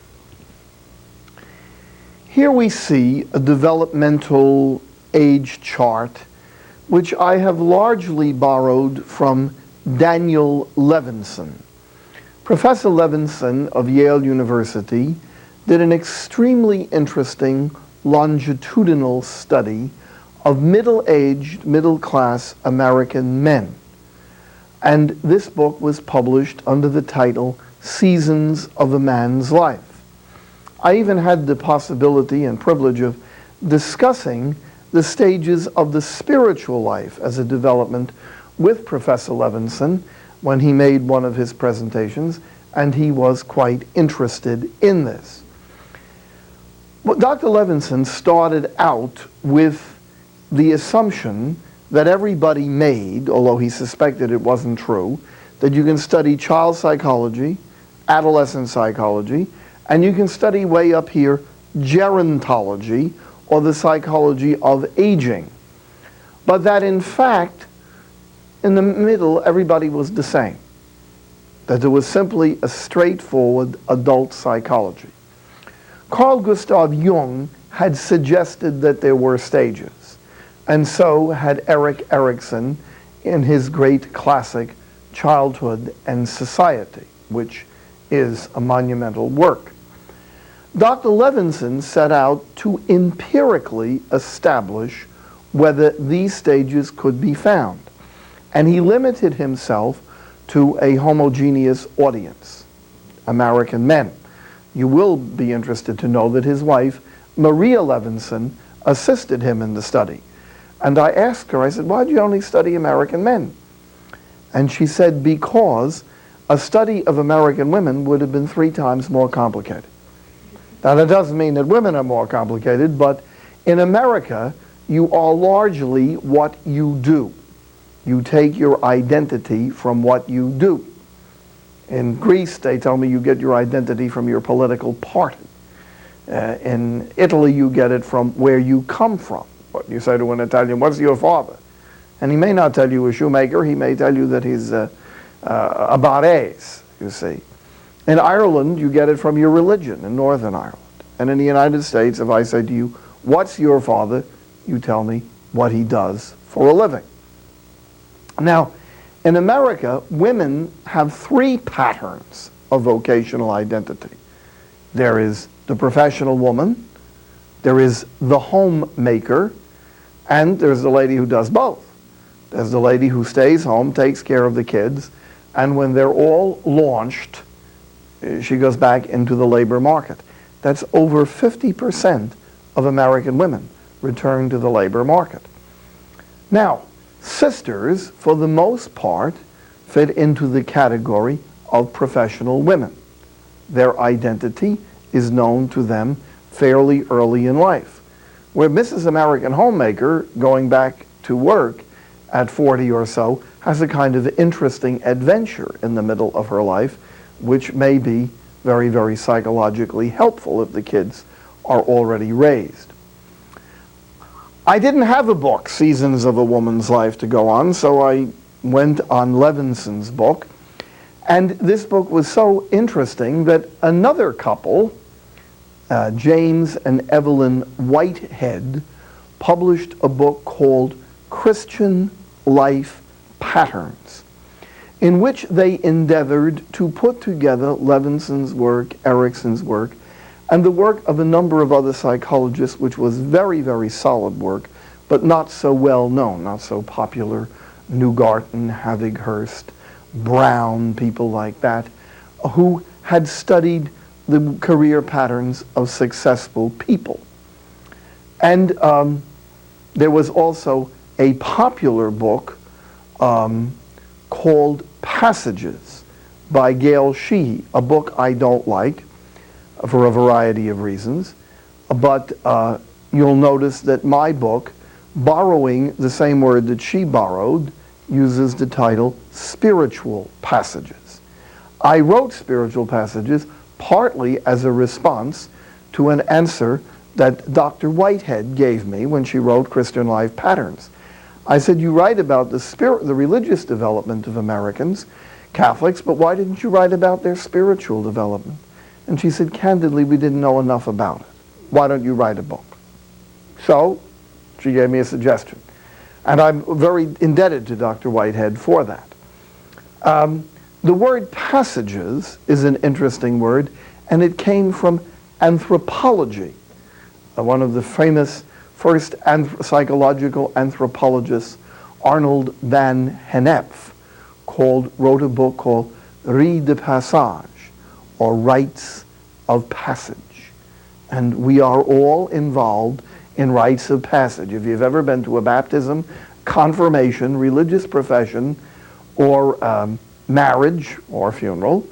Here we see a developmental age chart, which I have largely borrowed from Daniel Levinson. Professor Levinson of Yale University did an extremely interesting longitudinal study of middle-aged, middle-class American men. And this book was published under the title Seasons of a Man's Life. I even had the possibility and privilege of discussing the stages of the spiritual life as a development with Professor Levinson when he made one of his presentations, and he was quite interested in this. Well, Dr. Levinson started out with the assumption that everybody made, although he suspected it wasn't true, that you can study child psychology, adolescent psychology, and you can study way up here gerontology, or the psychology of aging. But that in fact, in the middle, everybody was the same. That there was simply a straightforward adult psychology. Carl Gustav Jung had suggested that there were stages, and so had Erik Erikson in his great classic Childhood and Society, which is a monumental work. Dr. Levinson set out to empirically establish whether these stages could be found. And he limited himself to a homogeneous audience, American men. You will be interested to know that his wife, Maria Levinson, assisted him in the study. And I asked her, I said, why do you only study American men? And she said, because a study of American women would have been 3 times more complicated. Now, that doesn't mean that women are more complicated, but in America, you are largely what you do. You take your identity from what you do. In Greece, they tell me you get your identity from your political party. In Italy, you get it from where you come from. What you say to an Italian, what's your father? And he may not tell you a shoemaker, he may tell you that he's a barese, you see. In Ireland, you get it from your religion in Northern Ireland. And in the United States, if I say to you, what's your father? You tell me what he does for a living. Now, in America, women have 3 patterns of vocational identity. There is the professional woman, there is the homemaker, and there's the lady who does both. There's the lady who stays home, takes care of the kids, and when they're all launched, she goes back into the labor market. That's over 50% of American women return to the labor market. Now, sisters, for the most part, fit into the category of professional women. Their identity is known to them fairly early in life. Where Mrs. American Homemaker, going back to work at 40 or so, has a kind of interesting adventure in the middle of her life, which may be very, very psychologically helpful if the kids are already raised. I didn't have a book, Seasons of a Woman's Life, to go on, so I went on Levinson's book. And this book was so interesting that another couple James and Evelyn Whitehead published a book called Christian Life Patterns, in which they endeavored to put together Levinson's work, Erickson's work, and the work of a number of other psychologists, which was very, very solid work, but not so well known, not so popular. Newgarten, Havighurst, Brown, people like that, who had studied the career patterns of successful people. And there was also a popular book called Passages by Gail Sheehy, a book I don't like for a variety of reasons, but you'll notice that my book, borrowing the same word that she borrowed, uses the title Spiritual Passages. I wrote Spiritual Passages partly as a response to an answer that Dr. Whitehead gave me when she wrote Christian Life Patterns. I said, you write about the religious development of Americans, Catholics, but why didn't you write about their spiritual development? And she said, candidly, we didn't know enough about it. Why don't you write a book? So she gave me a suggestion. And I'm very indebted to Dr. Whitehead for that. The word passages is an interesting word, and it came from anthropology. One of the famous first psychological anthropologists, Arnold van Gennep, wrote a book called Rites de Passage, or Rites of Passage. And we are all involved in rites of passage. If you've ever been to a baptism, confirmation, religious profession, or marriage or funeral,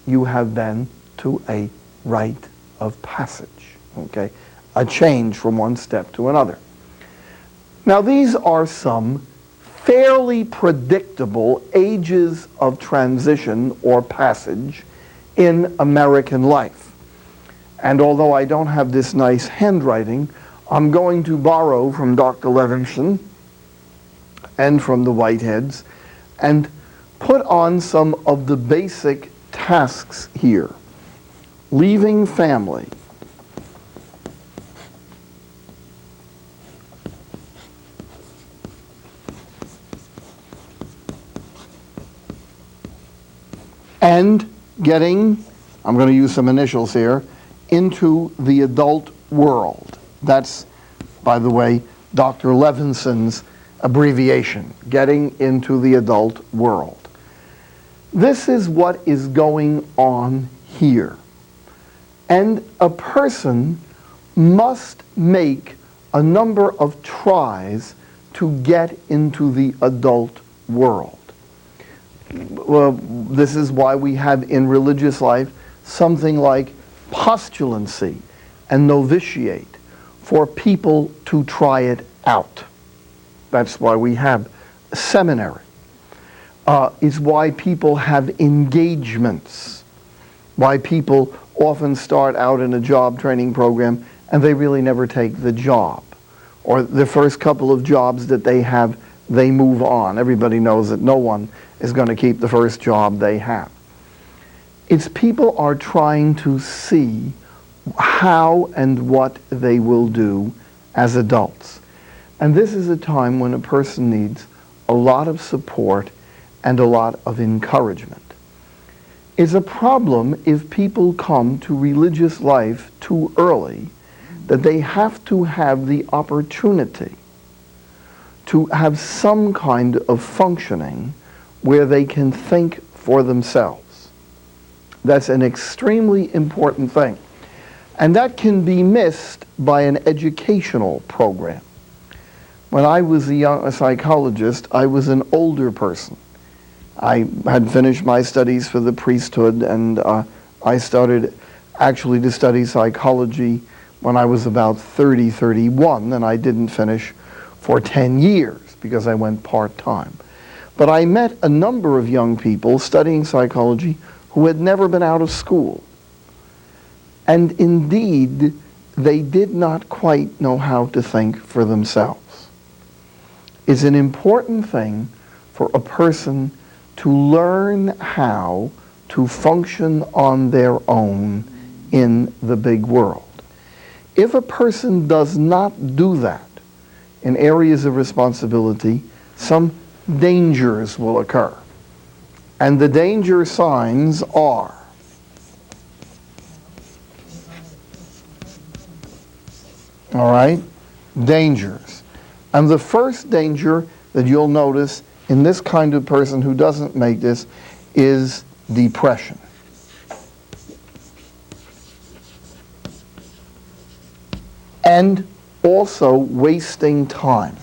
you have been to a rite of passage, okay? A change from one step to another. Now, these are some fairly predictable ages of transition or passage in American life. And although I don't have this nice handwriting, I'm going to borrow from Dr. Levinson and from the Whiteheads and put on some of the basic tasks here. Leaving family. And getting, I'm going to use some initials here, into the adult world. That's, by the way, Dr. Levinson's abbreviation, getting into the adult world. This is what is going on here. And a person must make a number of tries to get into the adult world. Well, this is why we have in religious life something like postulancy and novitiate for people to try it out. That's why we have seminary. It's why people have engagements, why people often start out in a job training program and they really never take the job. Or the first couple of jobs that they have, they move on. Everybody knows that no one is going to keep the first job they have. It's people are trying to see how and what they will do as adults. And this is a time when a person needs a lot of support and a lot of encouragement. It's a problem if people come to religious life too early, that they have to have the opportunity to have some kind of functioning where they can think for themselves. That's an extremely important thing. And that can be missed by an educational program. When I was a psychologist, I was an older person. I had finished my studies for the priesthood, and I started actually to study psychology when I was about 30, 31, and I didn't finish for 10 years because I went part-time. But I met a number of young people studying psychology who had never been out of school. And indeed, they did not quite know how to think for themselves. It's an important thing for a person to learn how to function on their own in the big world. If a person does not do that in areas of responsibility, some dangers will occur. And the danger signs are all right, dangers. And the first danger that you'll notice in this kind of person who doesn't make this is depression. And also wasting time.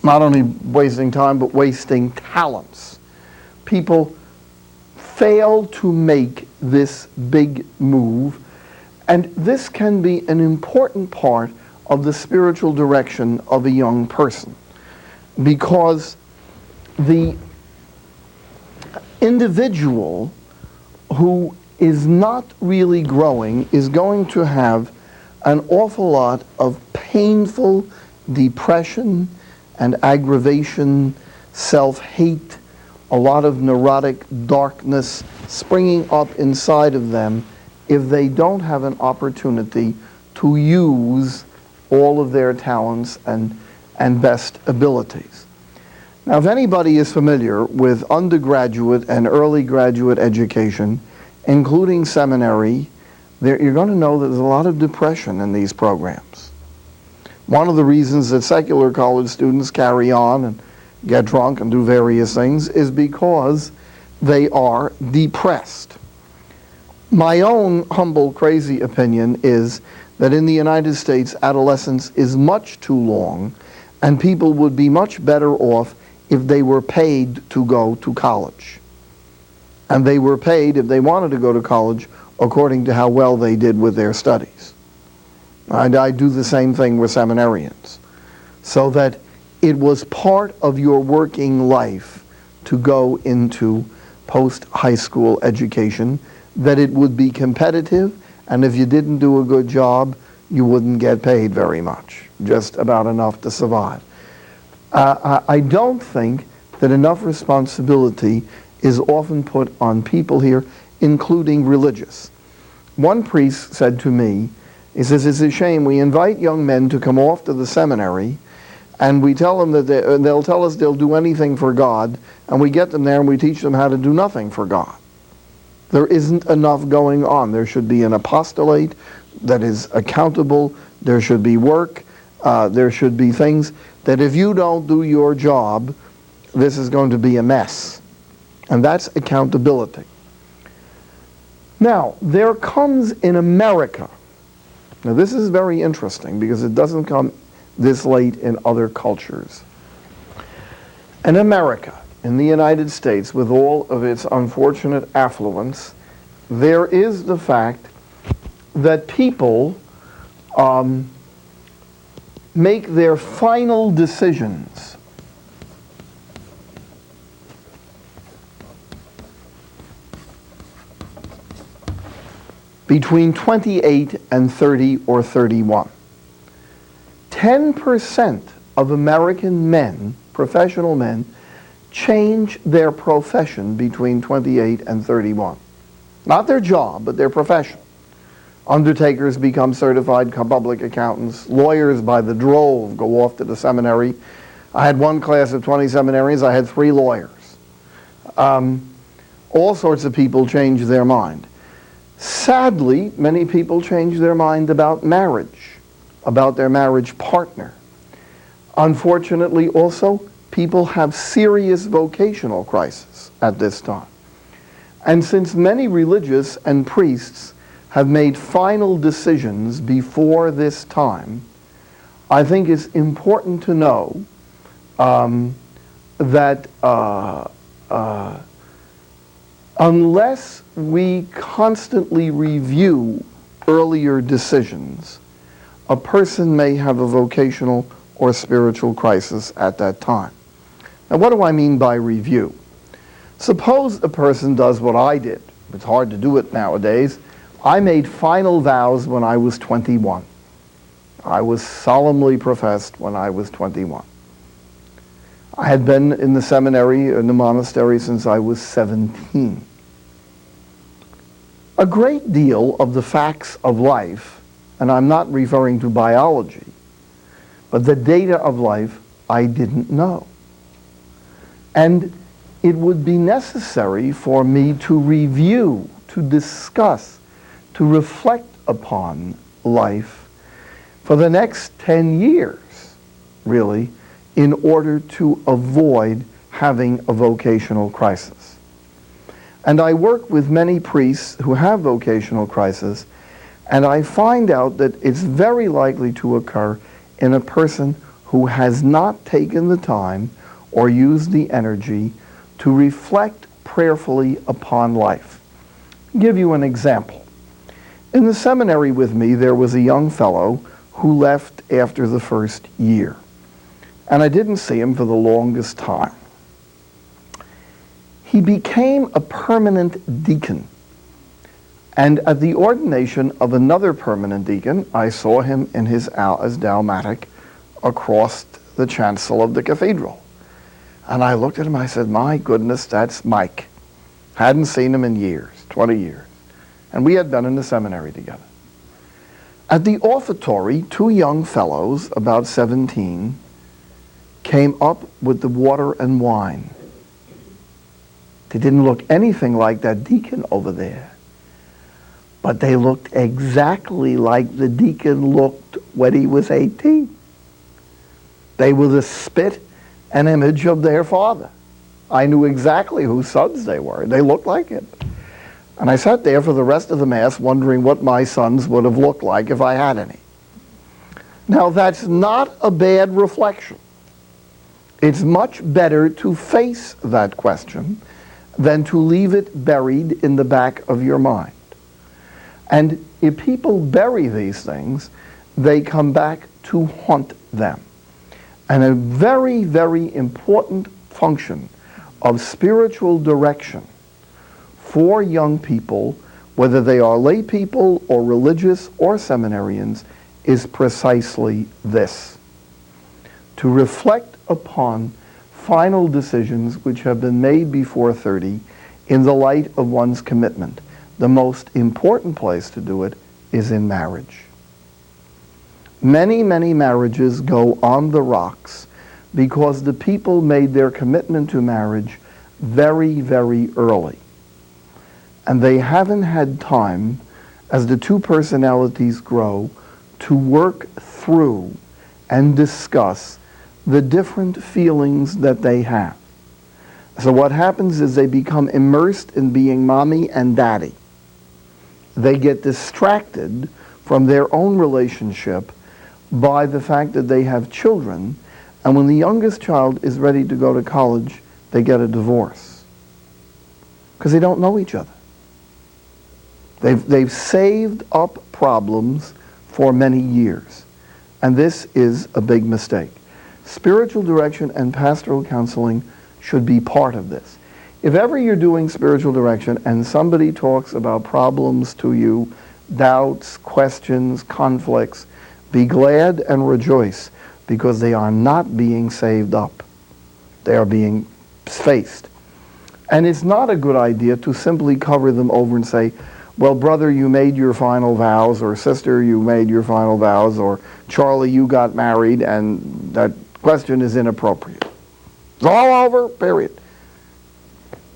Not only wasting time, but wasting talents. People fail to make this big move, and this can be an important part of the spiritual direction of a young person, because the individual who is not really growing is going to have an awful lot of painful depression and aggravation, self-hate, a lot of neurotic darkness springing up inside of them if they don't have an opportunity to use all of their talents and best abilities. Now, if anybody is familiar with undergraduate and early graduate education, including seminary, you're going to know that there's a lot of depression in these programs. One of the reasons that secular college students carry on and get drunk and do various things is because they are depressed. My own humble, crazy opinion is that in the United States, adolescence is much too long, and people would be much better off if they were paid to go to college. And they were paid, if they wanted to go to college, according to how well they did with their studies. And I do the same thing with seminarians. So that it was part of your working life to go into post-high school education, that it would be competitive, and if you didn't do a good job, you wouldn't get paid very much, just about enough to survive. I don't think that enough responsibility is often put on people here, including religious. One priest said to me, he says, it's a shame, we invite young men to come off to the seminary, and we tell them that they'll tell us they'll do anything for God, and we get them there and we teach them how to do nothing for God. There isn't enough going on. There should be an apostolate that is accountable. There should be work. There should be things that if you don't do your job, this is going to be a mess. And that's accountability. Now, there comes in America, now this is very interesting because it doesn't come this late in other cultures. In America, in the United States, with all of its unfortunate affluence, there is the fact that people make their final decisions between 28 and 30 or 31. 10% of American men, professional men, change their profession between 28 and 31. Not their job, but their profession. Undertakers become certified public accountants. Lawyers by the drove go off to the seminary. I had one class of 20 seminarians. I had 3 lawyers. All sorts of people change their mind. Sadly, many people change their mind about marriage, about their marriage partner. Unfortunately, also, people have serious vocational crisis at this time. And since many religious and priests have made final decisions before this time, I think it's important to know that unless we constantly review earlier decisions, a person may have a vocational or spiritual crisis at that time. Now, what do I mean by review? Suppose a person does what I did. It's hard to do it nowadays. I made final vows when I was 21. I was solemnly professed when I was 21. I had been in the seminary, in the monastery, since I was 17. A great deal of the facts of life, and I'm not referring to biology, but the data of life, I didn't know. And it would be necessary for me to review, to discuss, to reflect upon life for the next 10 years, really, in order to avoid having a vocational crisis. And I work with many priests who have vocational crisis, and I find out that it's very likely to occur in a person who has not taken the time or used the energy to reflect prayerfully upon life. I'll give you an example. In the seminary with me, there was a young fellow who left after the first year, and I didn't see him for the longest time. He became a permanent deacon, and at the ordination of another permanent deacon, I saw him in his dalmatic across the chancel of the cathedral. And I looked at him, I said, my goodness, that's Mike. Hadn't seen him in years, 20 years. And we had been in the seminary together. At the offertory, two young fellows, about 17, came up with the water and wine. They didn't look anything like that deacon over there, but they looked exactly like the deacon looked when he was 18. They were the spit and image of their father. I knew exactly whose sons they were. They looked like him. And I sat there for the rest of the Mass wondering what my sons would have looked like if I had any. Now, that's not a bad reflection. It's much better to face that question than to leave it buried in the back of your mind. And if people bury these things, they come back to haunt them. And a very, very important function of spiritual direction for young people, whether they are lay people or religious or seminarians, is precisely this: to reflect upon final decisions which have been made before 30 in the light of one's commitment. The most important place to do it is in marriage. Many, many marriages go on the rocks because the people made their commitment to marriage very, very early. And they haven't had time, as the two personalities grow, to work through and discuss the different feelings that they have. So what happens is they become immersed in being mommy and daddy. They get distracted from their own relationship by the fact that they have children, and when the youngest child is ready to go to college, they get a divorce because they don't know each other. They've saved up problems for many years, and this is a big mistake. Spiritual direction and pastoral counseling should be part of this. If ever you're doing spiritual direction and somebody talks about problems to you, doubts, questions, conflicts, be glad and rejoice, because they are not being saved up. They are being faced. And it's not a good idea to simply cover them over and say, well, brother, you made your final vows, or sister, you made your final vows, or Charlie, you got married, and that question is inappropriate. It's all over, period.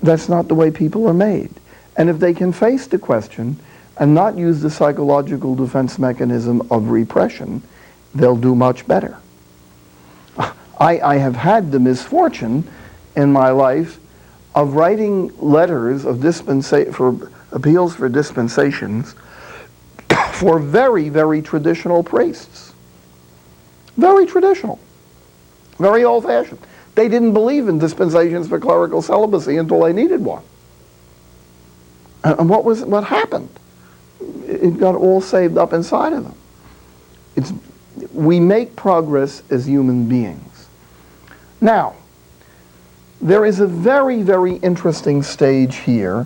That's not the way people are made. And if they can face the question and not use the psychological defense mechanism of repression, they'll do much better. I have had the misfortune in my life of writing letters of for appeals for dispensations for very, very traditional priests. Very traditional. Very old-fashioned. They didn't believe in dispensations for clerical celibacy until they needed one. And what happened? It got all saved up inside of them. We make progress as human beings. Now, there is a very, very interesting stage here,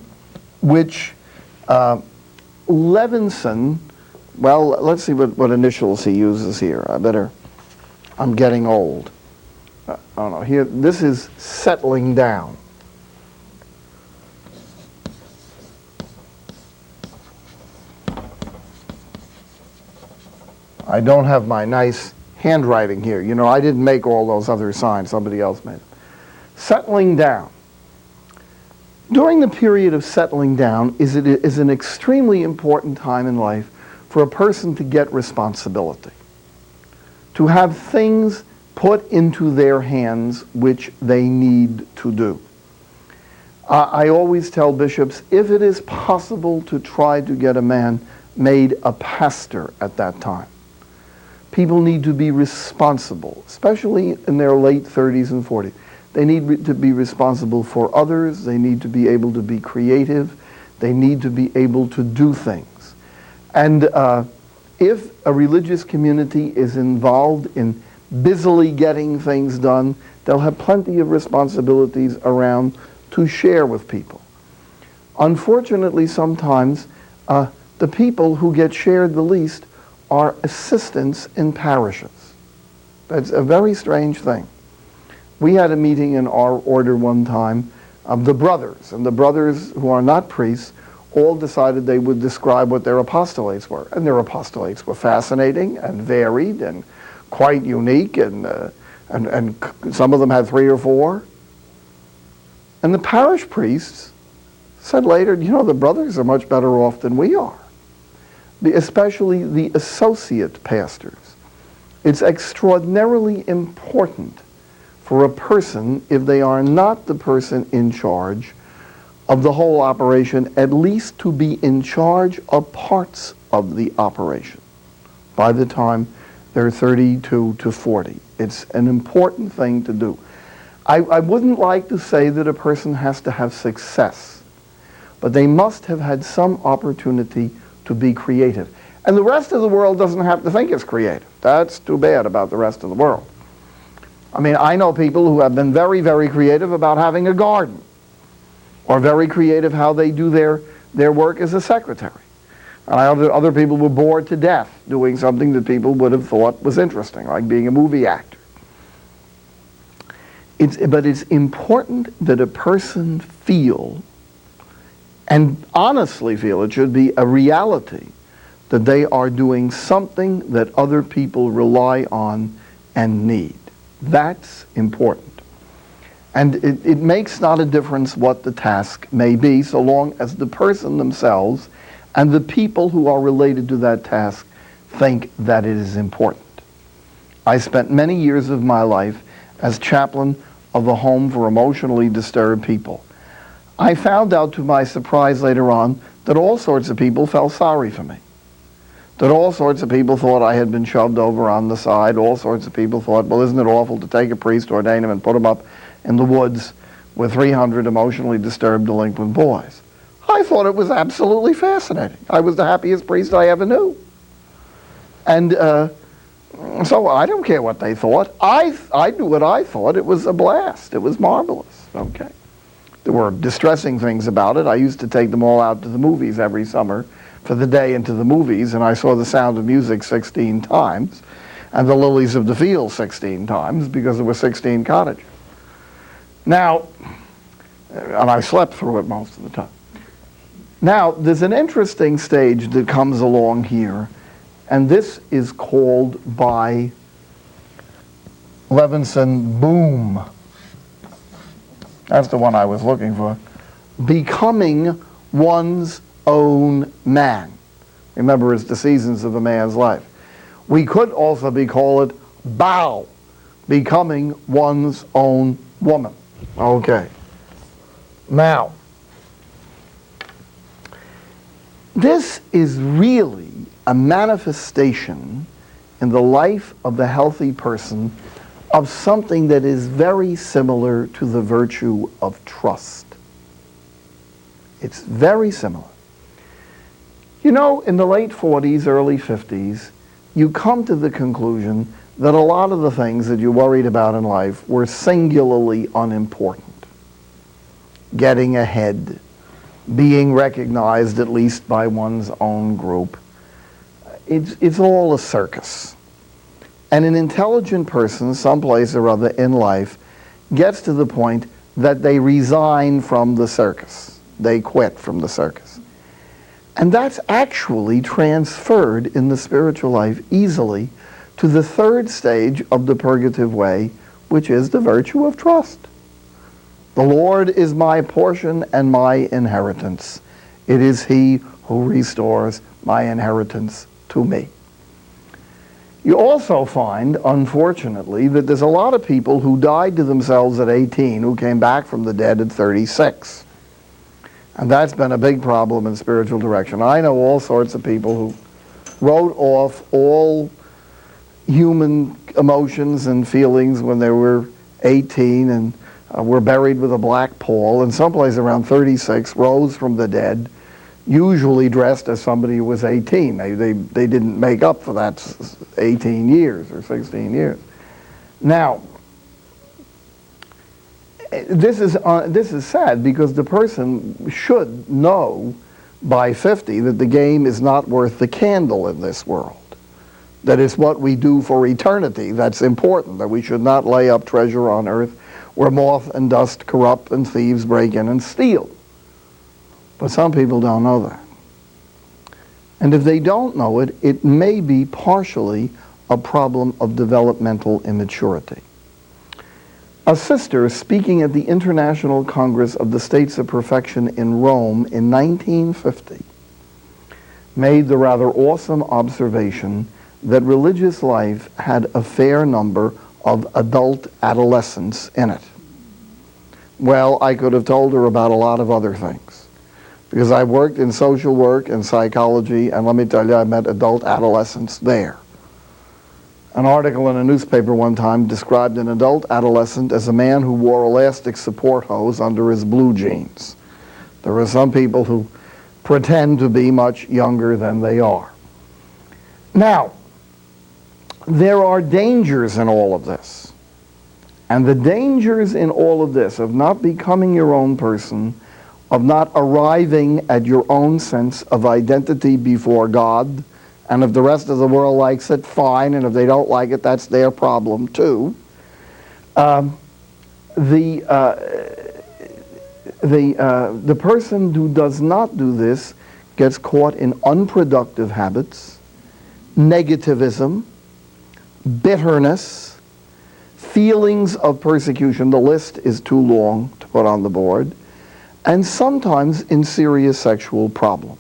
which Levinson, well, let's see what initials he uses here. I'm getting old. I don't know, here, this is settling down. I don't have my nice handwriting here. You know, I didn't make all those other signs. Somebody else made them. Settling down. During the period of settling down is an extremely important time in life for a person to get responsibility, to have things put into their hands which they need to do. I always tell bishops, if it is possible to try to get a man made a pastor at that time, people need to be responsible, especially in their late 30s and 40s. They need to be responsible for others. They need to be able to be creative. They need to be able to do things. And if a religious community is involved in busily getting things done, they'll have plenty of responsibilities around to share with people. Unfortunately, sometimes the people who get shared the least are assistants in parishes. That's a very strange thing. We had a meeting in our order one time of the brothers, and the brothers who are not priests all decided they would describe what their apostolates were. And their apostolates were fascinating and varied and quite unique, and some of them had 3 or 4. And the parish priests said later, you know, the brothers are much better off than we are, especially the associate pastors. It's extraordinarily important for a person, if they are not the person in charge of the whole operation, at least to be in charge of parts of the operation by the time they're 32 to 40. It's an important thing to do. I wouldn't like to say that a person has to have success, but they must have had some opportunity to be creative. And the rest of the world doesn't have to think it's creative. That's too bad about the rest of the world. I mean, I know people who have been very, very creative about having a garden, or very creative how they do their work as a secretary. And other people were bored to death doing something that people would have thought was interesting, like being a movie actor. But it's important that a person feel, and honestly feel, it should be a reality, that they are doing something that other people rely on and need. That's important. And it makes not a difference what the task may be, so long as the person themselves and the people who are related to that task think that it is important. I spent many years of my life as chaplain of a home for emotionally disturbed people. I found out to my surprise later on that all sorts of people felt sorry for me. That all sorts of people thought I had been shoved over on the side. All sorts of people thought, well, isn't it awful to take a priest, ordain him, and put him up in the woods with 300 emotionally disturbed delinquent boys. I thought it was absolutely fascinating. I was the happiest priest I ever knew. And so I don't care what they thought. I knew what I thought. It was a blast. It was marvelous. Okay. There were distressing things about it. I used to take them all out to the movies every summer for the day into the movies, and I saw The Sound of Music 16 times and The Lilies of the Field 16 times because there were 16 cottages. Now, and I slept through it most of the time. Now, there's an interesting stage that comes along here, and this is called by Levinson Boom. That's the one I was looking for. Becoming one's own man. Remember, it's the seasons of a man's life. We could also call it bow, becoming one's own woman. Okay. Now, this is really a manifestation in the life of the healthy person of something that is very similar to the virtue of trust. It's very similar. You know, in the late 40s, early 50s, you come to the conclusion that a lot of the things that you worried about in life were singularly unimportant. Getting ahead, being recognized at least by one's own group. It's all a circus. And an intelligent person, someplace or other in life, gets to the point that they resign from the circus. They quit from the circus. And that's actually transferred in the spiritual life easily to the third stage of the purgative way, which is the virtue of trust. The Lord is my portion and my inheritance. It is He who restores my inheritance to me. You also find, unfortunately, that there's a lot of people who died to themselves at 18 who came back from the dead at 36. And that's been a big problem in spiritual direction. I know all sorts of people who wrote off all human emotions and feelings when they were 18 and were buried with a black pall, and someplace around 36 rose from the dead, usually dressed as somebody who was 18. They didn't make up for that 18 years or 16 years. Now, this is sad because the person should know by 50 that the game is not worth the candle in this world. That it's what we do for eternity that's important, that we should not lay up treasure on earth where moth and dust corrupt and thieves break in and steal. But some people don't know that. And if they don't know it, it may be partially a problem of developmental immaturity. A sister speaking at the International Congress of the States of Perfection in Rome in 1950 made the rather awesome observation that religious life had a fair number of adult adolescents in it. Well, I could have told her about a lot of other things, because I worked in social work and psychology, and let me tell you, I met adult adolescents there. An article in a newspaper one time described an adult adolescent as a man who wore elastic support hose under his blue jeans. There are some people who pretend to be much younger than they are. Now, there are dangers in all of this. And the dangers in all of this of not becoming your own person, of not arriving at your own sense of identity before God, and if the rest of the world likes it, fine, and if they don't like it, that's their problem too. The person who does not do this gets caught in unproductive habits, negativism, bitterness, feelings of persecution. The list is too long to put on the board, and sometimes in serious sexual problems.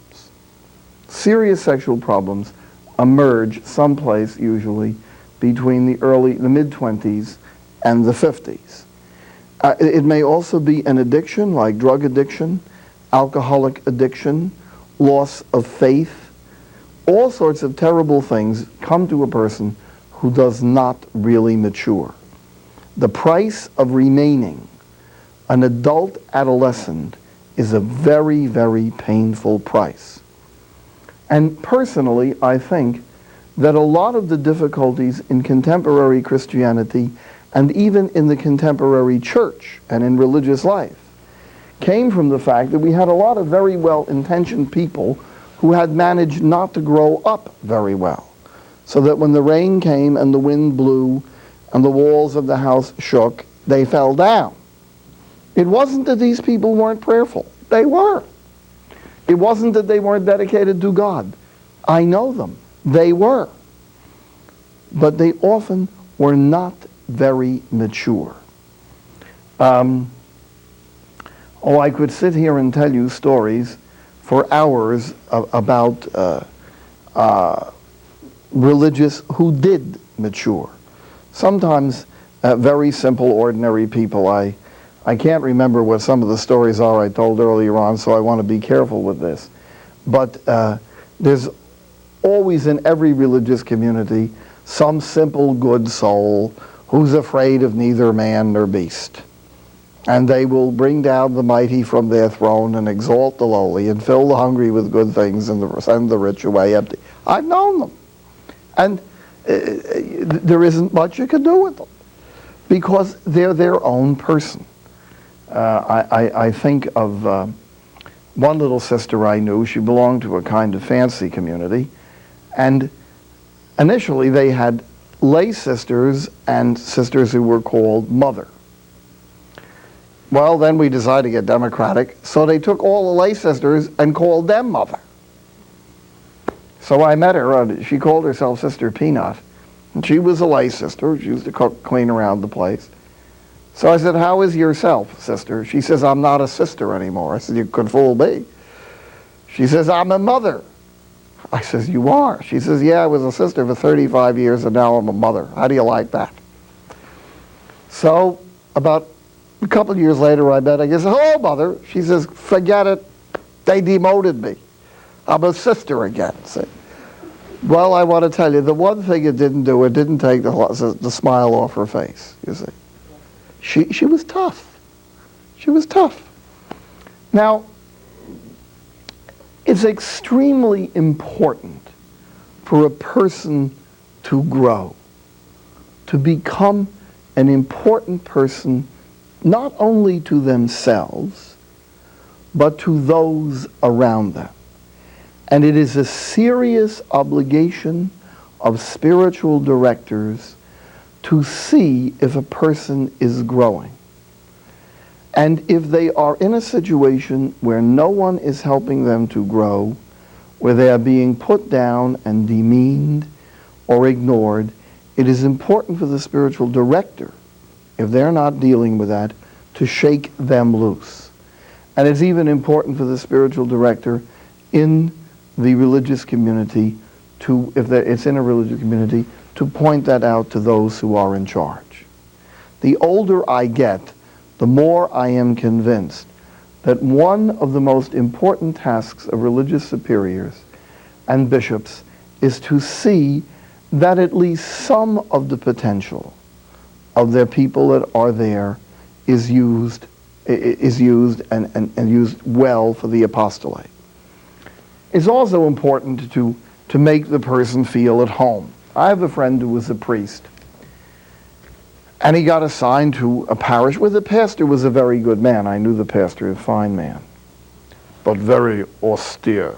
Serious sexual problems emerge someplace usually between the mid-20s and the 50s. It may also be an addiction like drug addiction, alcoholic addiction, loss of faith. All sorts of terrible things come to a person who does not really mature. The price of remaining an adult adolescent is a very, very painful price. And personally, I think that a lot of the difficulties in contemporary Christianity and even in the contemporary church and in religious life came from the fact that we had a lot of very well-intentioned people who had managed not to grow up very well. So that when the rain came and the wind blew and the walls of the house shook, they fell down. It wasn't that these people weren't prayerful. They were. It wasn't that they weren't dedicated to God. I know them. They were. But they often were not very mature. I could sit here and tell you stories for hours about religious who did mature. Sometimes very simple, ordinary people. I can't remember what some of the stories are I told earlier on, so I want to be careful with this. But there's always in every religious community some simple good soul who's afraid of neither man nor beast. And they will bring down the mighty from their throne and exalt the lowly and fill the hungry with good things and send the rich away empty. I've known them. And there isn't much you can do with them because they're their own person. I think of one little sister I knew. She belonged to a kind of fancy community, and initially they had lay sisters and sisters who were called mother. Well, then we decided to get democratic, so they took all the lay sisters and called them mother. So I met her. She called herself Sister Peanut. And she was a lay sister. She used to cook, clean around the place. So I said, how is yourself, sister? She says, I'm not a sister anymore. I said, you could fool me. She says, I'm a mother. I says, you are? She says, yeah, I was a sister for 35 years and now I'm a mother. How do you like that? So about a couple of years later, I met her. I said, hello, mother. She says, forget it. They demoted me. I'm a sister again. See? Well, I want to tell you, the one thing it didn't do, it didn't take the smile off her face, you see. She was tough. She was tough. Now, it's extremely important for a person to grow, to become an important person, not only to themselves, but to those around them. And it is a serious obligation of spiritual directors to see if a person is growing. And if they are in a situation where no one is helping them to grow, where they are being put down and demeaned or ignored, it is important for the spiritual director, if they're not dealing with that, to shake them loose. And it's even important for the spiritual director in the religious community to, if it's in a religious community, to point that out to those who are in charge. The older I get, the more I am convinced that one of the most important tasks of religious superiors and bishops is to see that at least some of the potential of their people that are there is used and used well for the apostolate. It's also important to make the person feel at home. I have a friend who was a priest, and he got assigned to a parish where the pastor was a very good man. I knew the pastor, a fine man, but very austere.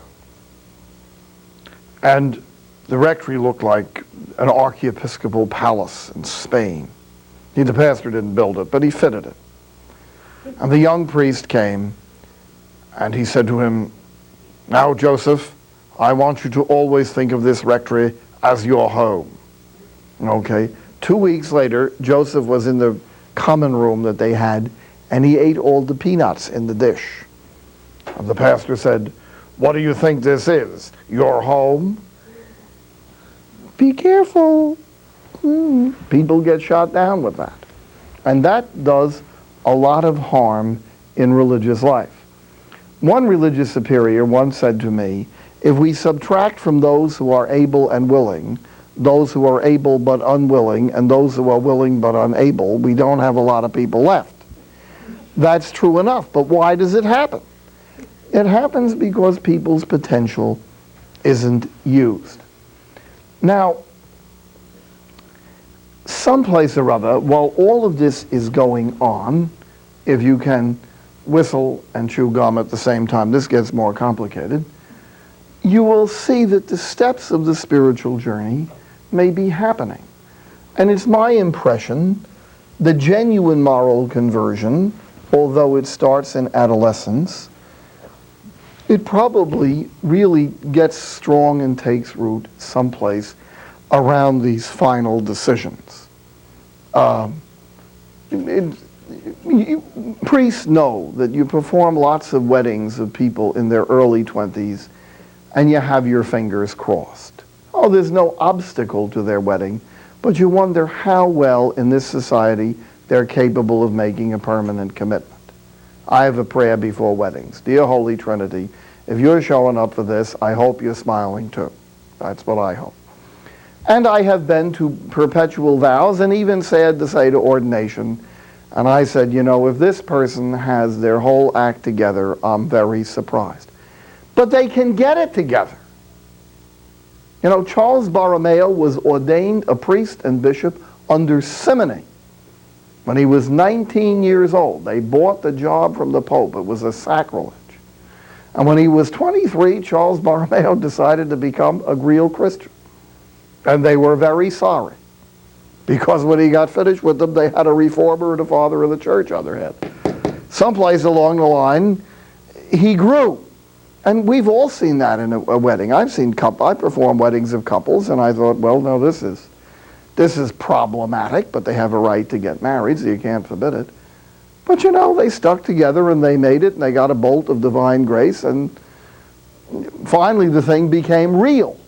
And the rectory looked like an archiepiscopal palace in Spain. The pastor didn't build it, but he fitted it. And the young priest came, and he said to him, now, Joseph, I want you to always think of this rectory as your home. Okay? 2 weeks later, Joseph was in the common room that they had, and he ate all the peanuts in the dish. And the pastor said, what do you think this is? Your home? Be careful. People get shot down with that. And that does a lot of harm in religious life. One religious superior once said to me, if we subtract from those who are able and willing, those who are able but unwilling, and those who are willing but unable, we don't have a lot of people left. That's true enough, but why does it happen? It happens because people's potential isn't used. Now, someplace or other, while all of this is going on, if you can whistle and chew gum at the same time, this gets more complicated, you will see that the steps of the spiritual journey may be happening. And it's my impression the genuine moral conversion, although it starts in adolescence, it probably really gets strong and takes root someplace around these final decisions. Priests know that you perform lots of weddings of people in their early 20s and you have your fingers crossed. Oh, there's no obstacle to their wedding, but you wonder how well in this society they're capable of making a permanent commitment. I have a prayer before weddings. Dear Holy Trinity, if you're showing up for this, I hope you're smiling too. That's what I hope. And I have been to perpetual vows and even sad to say to ordination. And I said, you know, if this person has their whole act together, I'm very surprised. But they can get it together. You know, Charles Borromeo was ordained a priest and bishop under simony when he was 19 years old. They bought the job from the Pope. It was a sacrilege. And when he was 23, Charles Borromeo decided to become a real Christian. And they were very sorry, because when he got finished with them, they had a reformer and a father of the church on their head. Someplace along the line, he grew. And we've all seen that in a wedding. I perform weddings of couples, and I thought, well, no, this is problematic, but they have a right to get married, so you can't forbid it. But they stuck together and they made it, and they got a bolt of divine grace, and finally the thing became real.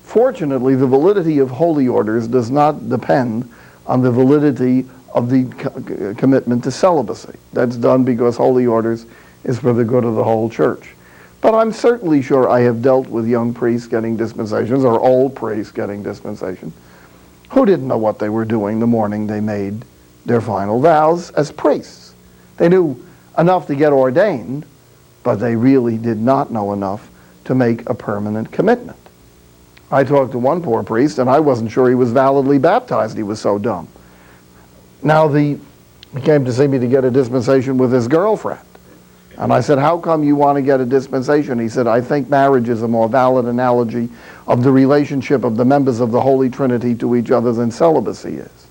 Fortunately, the validity of holy orders does not depend on the validity of the commitment to celibacy. That's done because holy orders is for the good of the whole church. But I'm certainly sure I have dealt with young priests getting dispensations, or old priests getting dispensation, who didn't know what they were doing the morning they made their final vows as priests. They knew enough to get ordained, but they really did not know enough to make a permanent commitment. I talked to one poor priest, and I wasn't sure he was validly baptized. He was so dumb. Now, he came to see me to get a dispensation with his girlfriend. And I said, how come you want to get a dispensation? He said, I think marriage is a more valid analogy of the relationship of the members of the Holy Trinity to each other than celibacy is.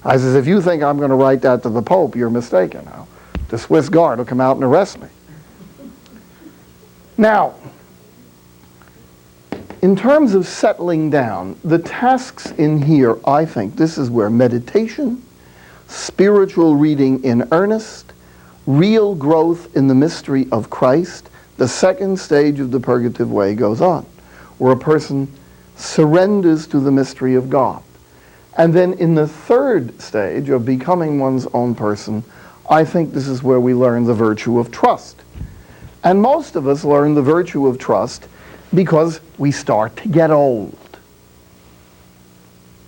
I says, if you think I'm going to write that to the Pope, you're mistaken. Now, the Swiss Guard will come out and arrest me. Now, in terms of settling down, the tasks in here, I think, this is where meditation, spiritual reading in earnest, real growth in the mystery of Christ, the second stage of the purgative way goes on, where a person surrenders to the mystery of God. And then in the third stage of becoming one's own person, I think this is where we learn the virtue of trust. And most of us learn the virtue of trust because we start to get old.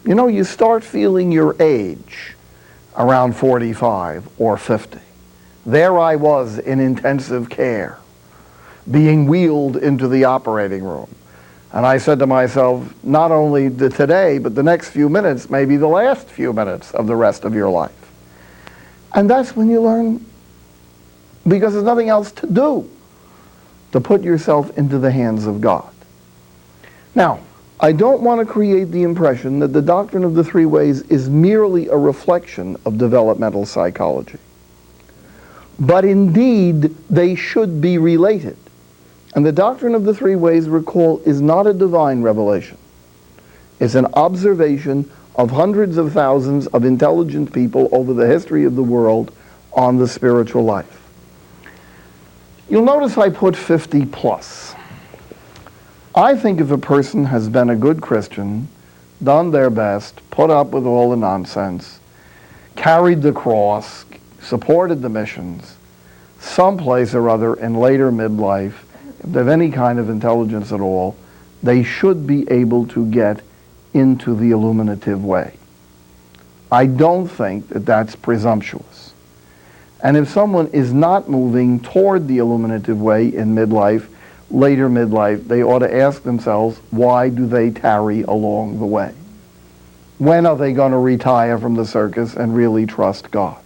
You start feeling your age around 45 or 50. There I was in intensive care, being wheeled into the operating room. And I said to myself, not only today, but the next few minutes may be the last few minutes of the rest of your life. And that's when you learn, because there's nothing else to do, to put yourself into the hands of God. Now, I don't want to create the impression that the doctrine of the three ways is merely a reflection of developmental psychology. But indeed, they should be related. And the doctrine of the three ways, recall, is not a divine revelation. It's an observation of hundreds of thousands of intelligent people over the history of the world on the spiritual life. You'll notice I put 50 plus. I think if a person has been a good Christian, done their best, put up with all the nonsense, carried the cross, supported the missions, someplace or other in later midlife, if they have any kind of intelligence at all, they should be able to get into the illuminative way. I don't think that that's presumptuous. And if someone is not moving toward the illuminative way in midlife, later midlife, they ought to ask themselves, why do they tarry along the way? When are they going to retire from the circus and really trust God?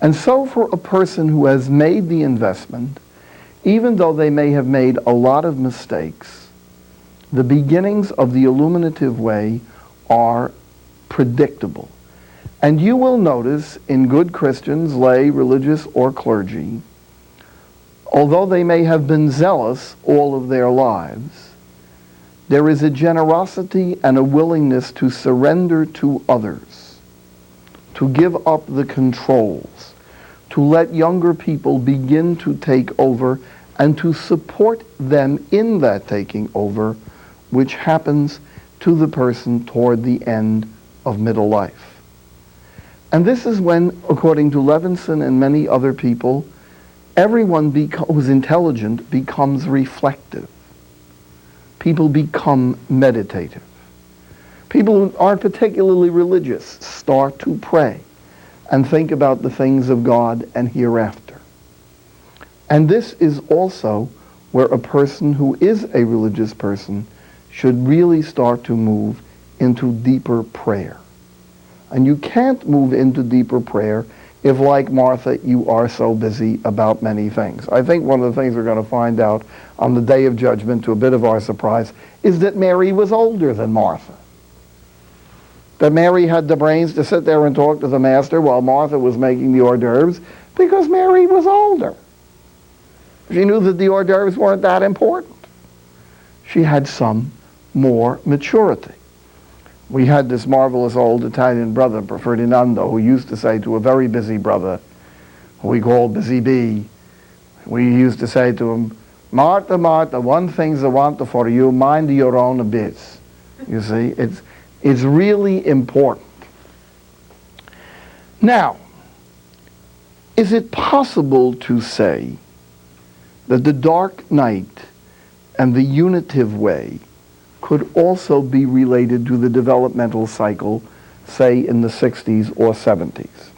And so for a person who has made the investment, even though they may have made a lot of mistakes, the beginnings of the illuminative way are predictable. And you will notice in good Christians, lay, religious, or clergy, although they may have been zealous all of their lives, there is a generosity and a willingness to surrender to others, to give up the controls, to let younger people begin to take over and to support them in that taking over, which happens to the person toward the end of middle life. And this is when, according to Levinson and many other people, everyone who's intelligent becomes reflective. People become meditative. People who aren't particularly religious start to pray and think about the things of God and hereafter. And this is also where a person who is a religious person should really start to move into deeper prayer. And you can't move into deeper prayer if, like Martha, you are so busy about many things. I think one of the things we're going to find out on the Day of Judgment, to a bit of our surprise, is that Mary was older than Martha. That Mary had the brains to sit there and talk to the Master while Martha was making the hors d'oeuvres, because Mary was older. She knew that the hors d'oeuvres weren't that important. She had some more maturity. We had this marvelous old Italian brother, Ferdinando, who used to say to a very busy brother, who we called Busy Bee, we used to say to him, Martha, Martha, one thing's a want for you, mind your own biz. You see, it's really important. Now, is it possible to say that the dark night and the unitive way could also be related to the developmental cycle, say in the 60s or 70s?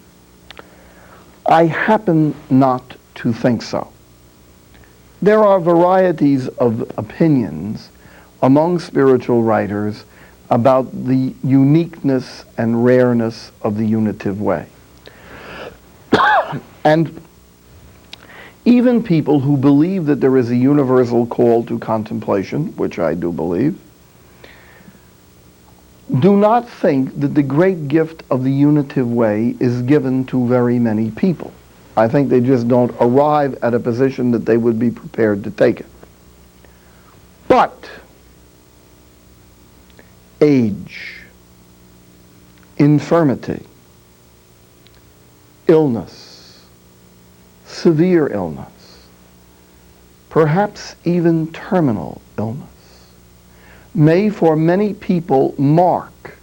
I happen not to think so. There are varieties of opinions among spiritual writers about the uniqueness and rareness of the unitive way. And even people who believe that there is a universal call to contemplation, which I do believe, do not think that the great gift of the unitive way is given to very many people. I think they just don't arrive at a position that they would be prepared to take it. But age, infirmity, illness, severe illness, perhaps even terminal illness, may for many people mark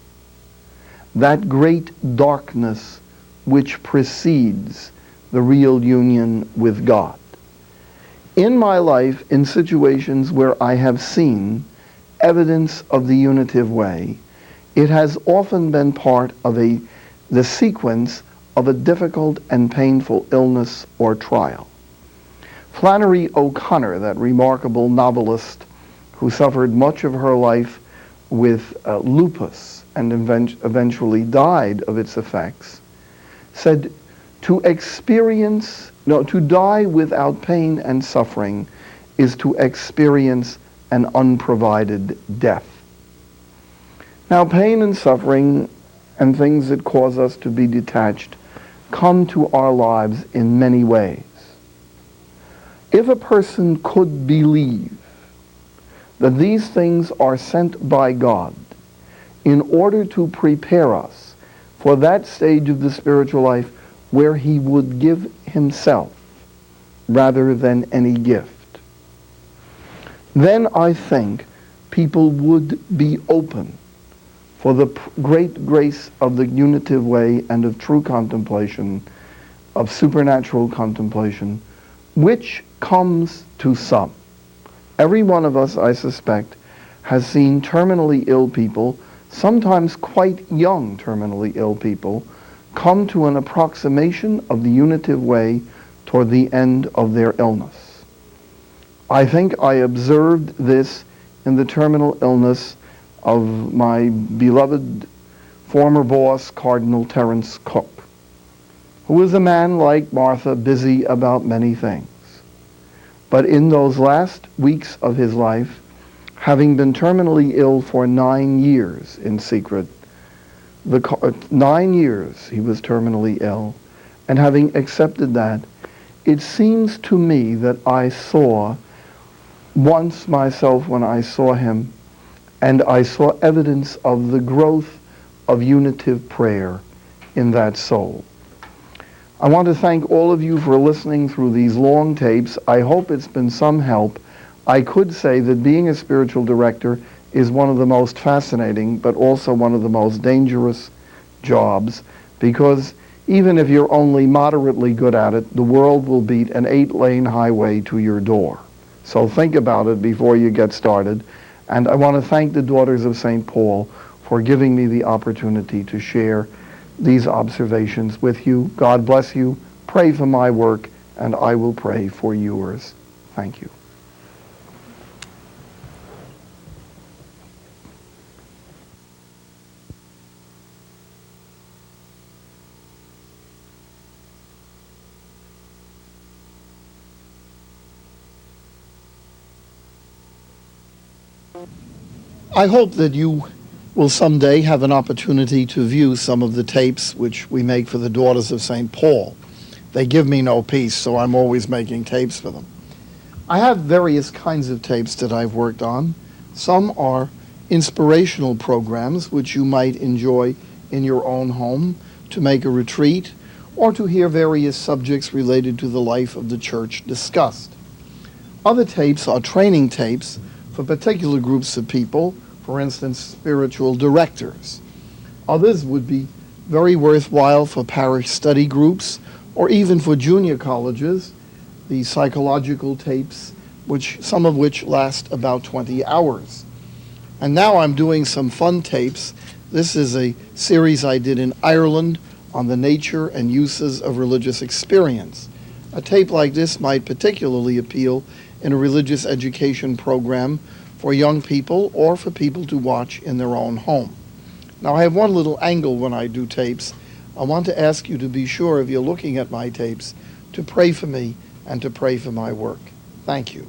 that great darkness which precedes the real union with God. In my life, in situations where I have seen evidence of the unitive way, it has often been part of the sequence of a difficult and painful illness or trial. Flannery O'Connor, that remarkable novelist who suffered much of her life with lupus and eventually died of its effects, said, to die without pain and suffering is to experience an unprovided death. Now, pain and suffering and things that cause us to be detached come to our lives in many ways. If a person could believe that these things are sent by God in order to prepare us for that stage of the spiritual life where he would give himself rather than any gift, then I think people would be open for the great grace of the unitive way and of true contemplation, of supernatural contemplation, which comes to some. Every one of us, I suspect, has seen terminally ill people, sometimes quite young terminally ill people, come to an approximation of the unitive way toward the end of their illness. I think I observed this in the terminal illness of my beloved former boss, Cardinal Terence Cook, who was a man like Martha, busy about many things. But in those last weeks of his life, having been terminally ill for 9 years in secret, 9 years he was terminally ill, and having accepted that, it seems to me that I saw once myself when I saw him, and I saw evidence of the growth of unitive prayer in that soul. I want to thank all of you for listening through these long tapes. I hope it's been some help. I could say that being a spiritual director is one of the most fascinating, but also one of the most dangerous jobs, because even if you're only moderately good at it, the world will beat an 8-lane highway to your door. So think about it before you get started. And I want to thank the Daughters of St. Paul for giving me the opportunity to share these observations with you. God bless you. Pray for my work, and I will pray for yours. Thank you. I hope that you will someday have an opportunity to view some of the tapes which we make for the Daughters of St. Paul. They give me no peace, so I'm always making tapes for them. I have various kinds of tapes that I've worked on. Some are inspirational programs which you might enjoy in your own home to make a retreat or to hear various subjects related to the life of the church discussed. Other tapes are training tapes for particular groups of people, for instance, spiritual directors. Others would be very worthwhile for parish study groups or even for junior colleges, the psychological tapes, some of which last about 20 hours. And now I'm doing some fun tapes. This is a series I did in Ireland on the nature and uses of religious experience. A tape like this might particularly appeal in a religious education program for young people or for people to watch in their own home. Now, I have one little angle when I do tapes. I want to ask you to be sure, if you're looking at my tapes, to pray for me and to pray for my work. Thank you.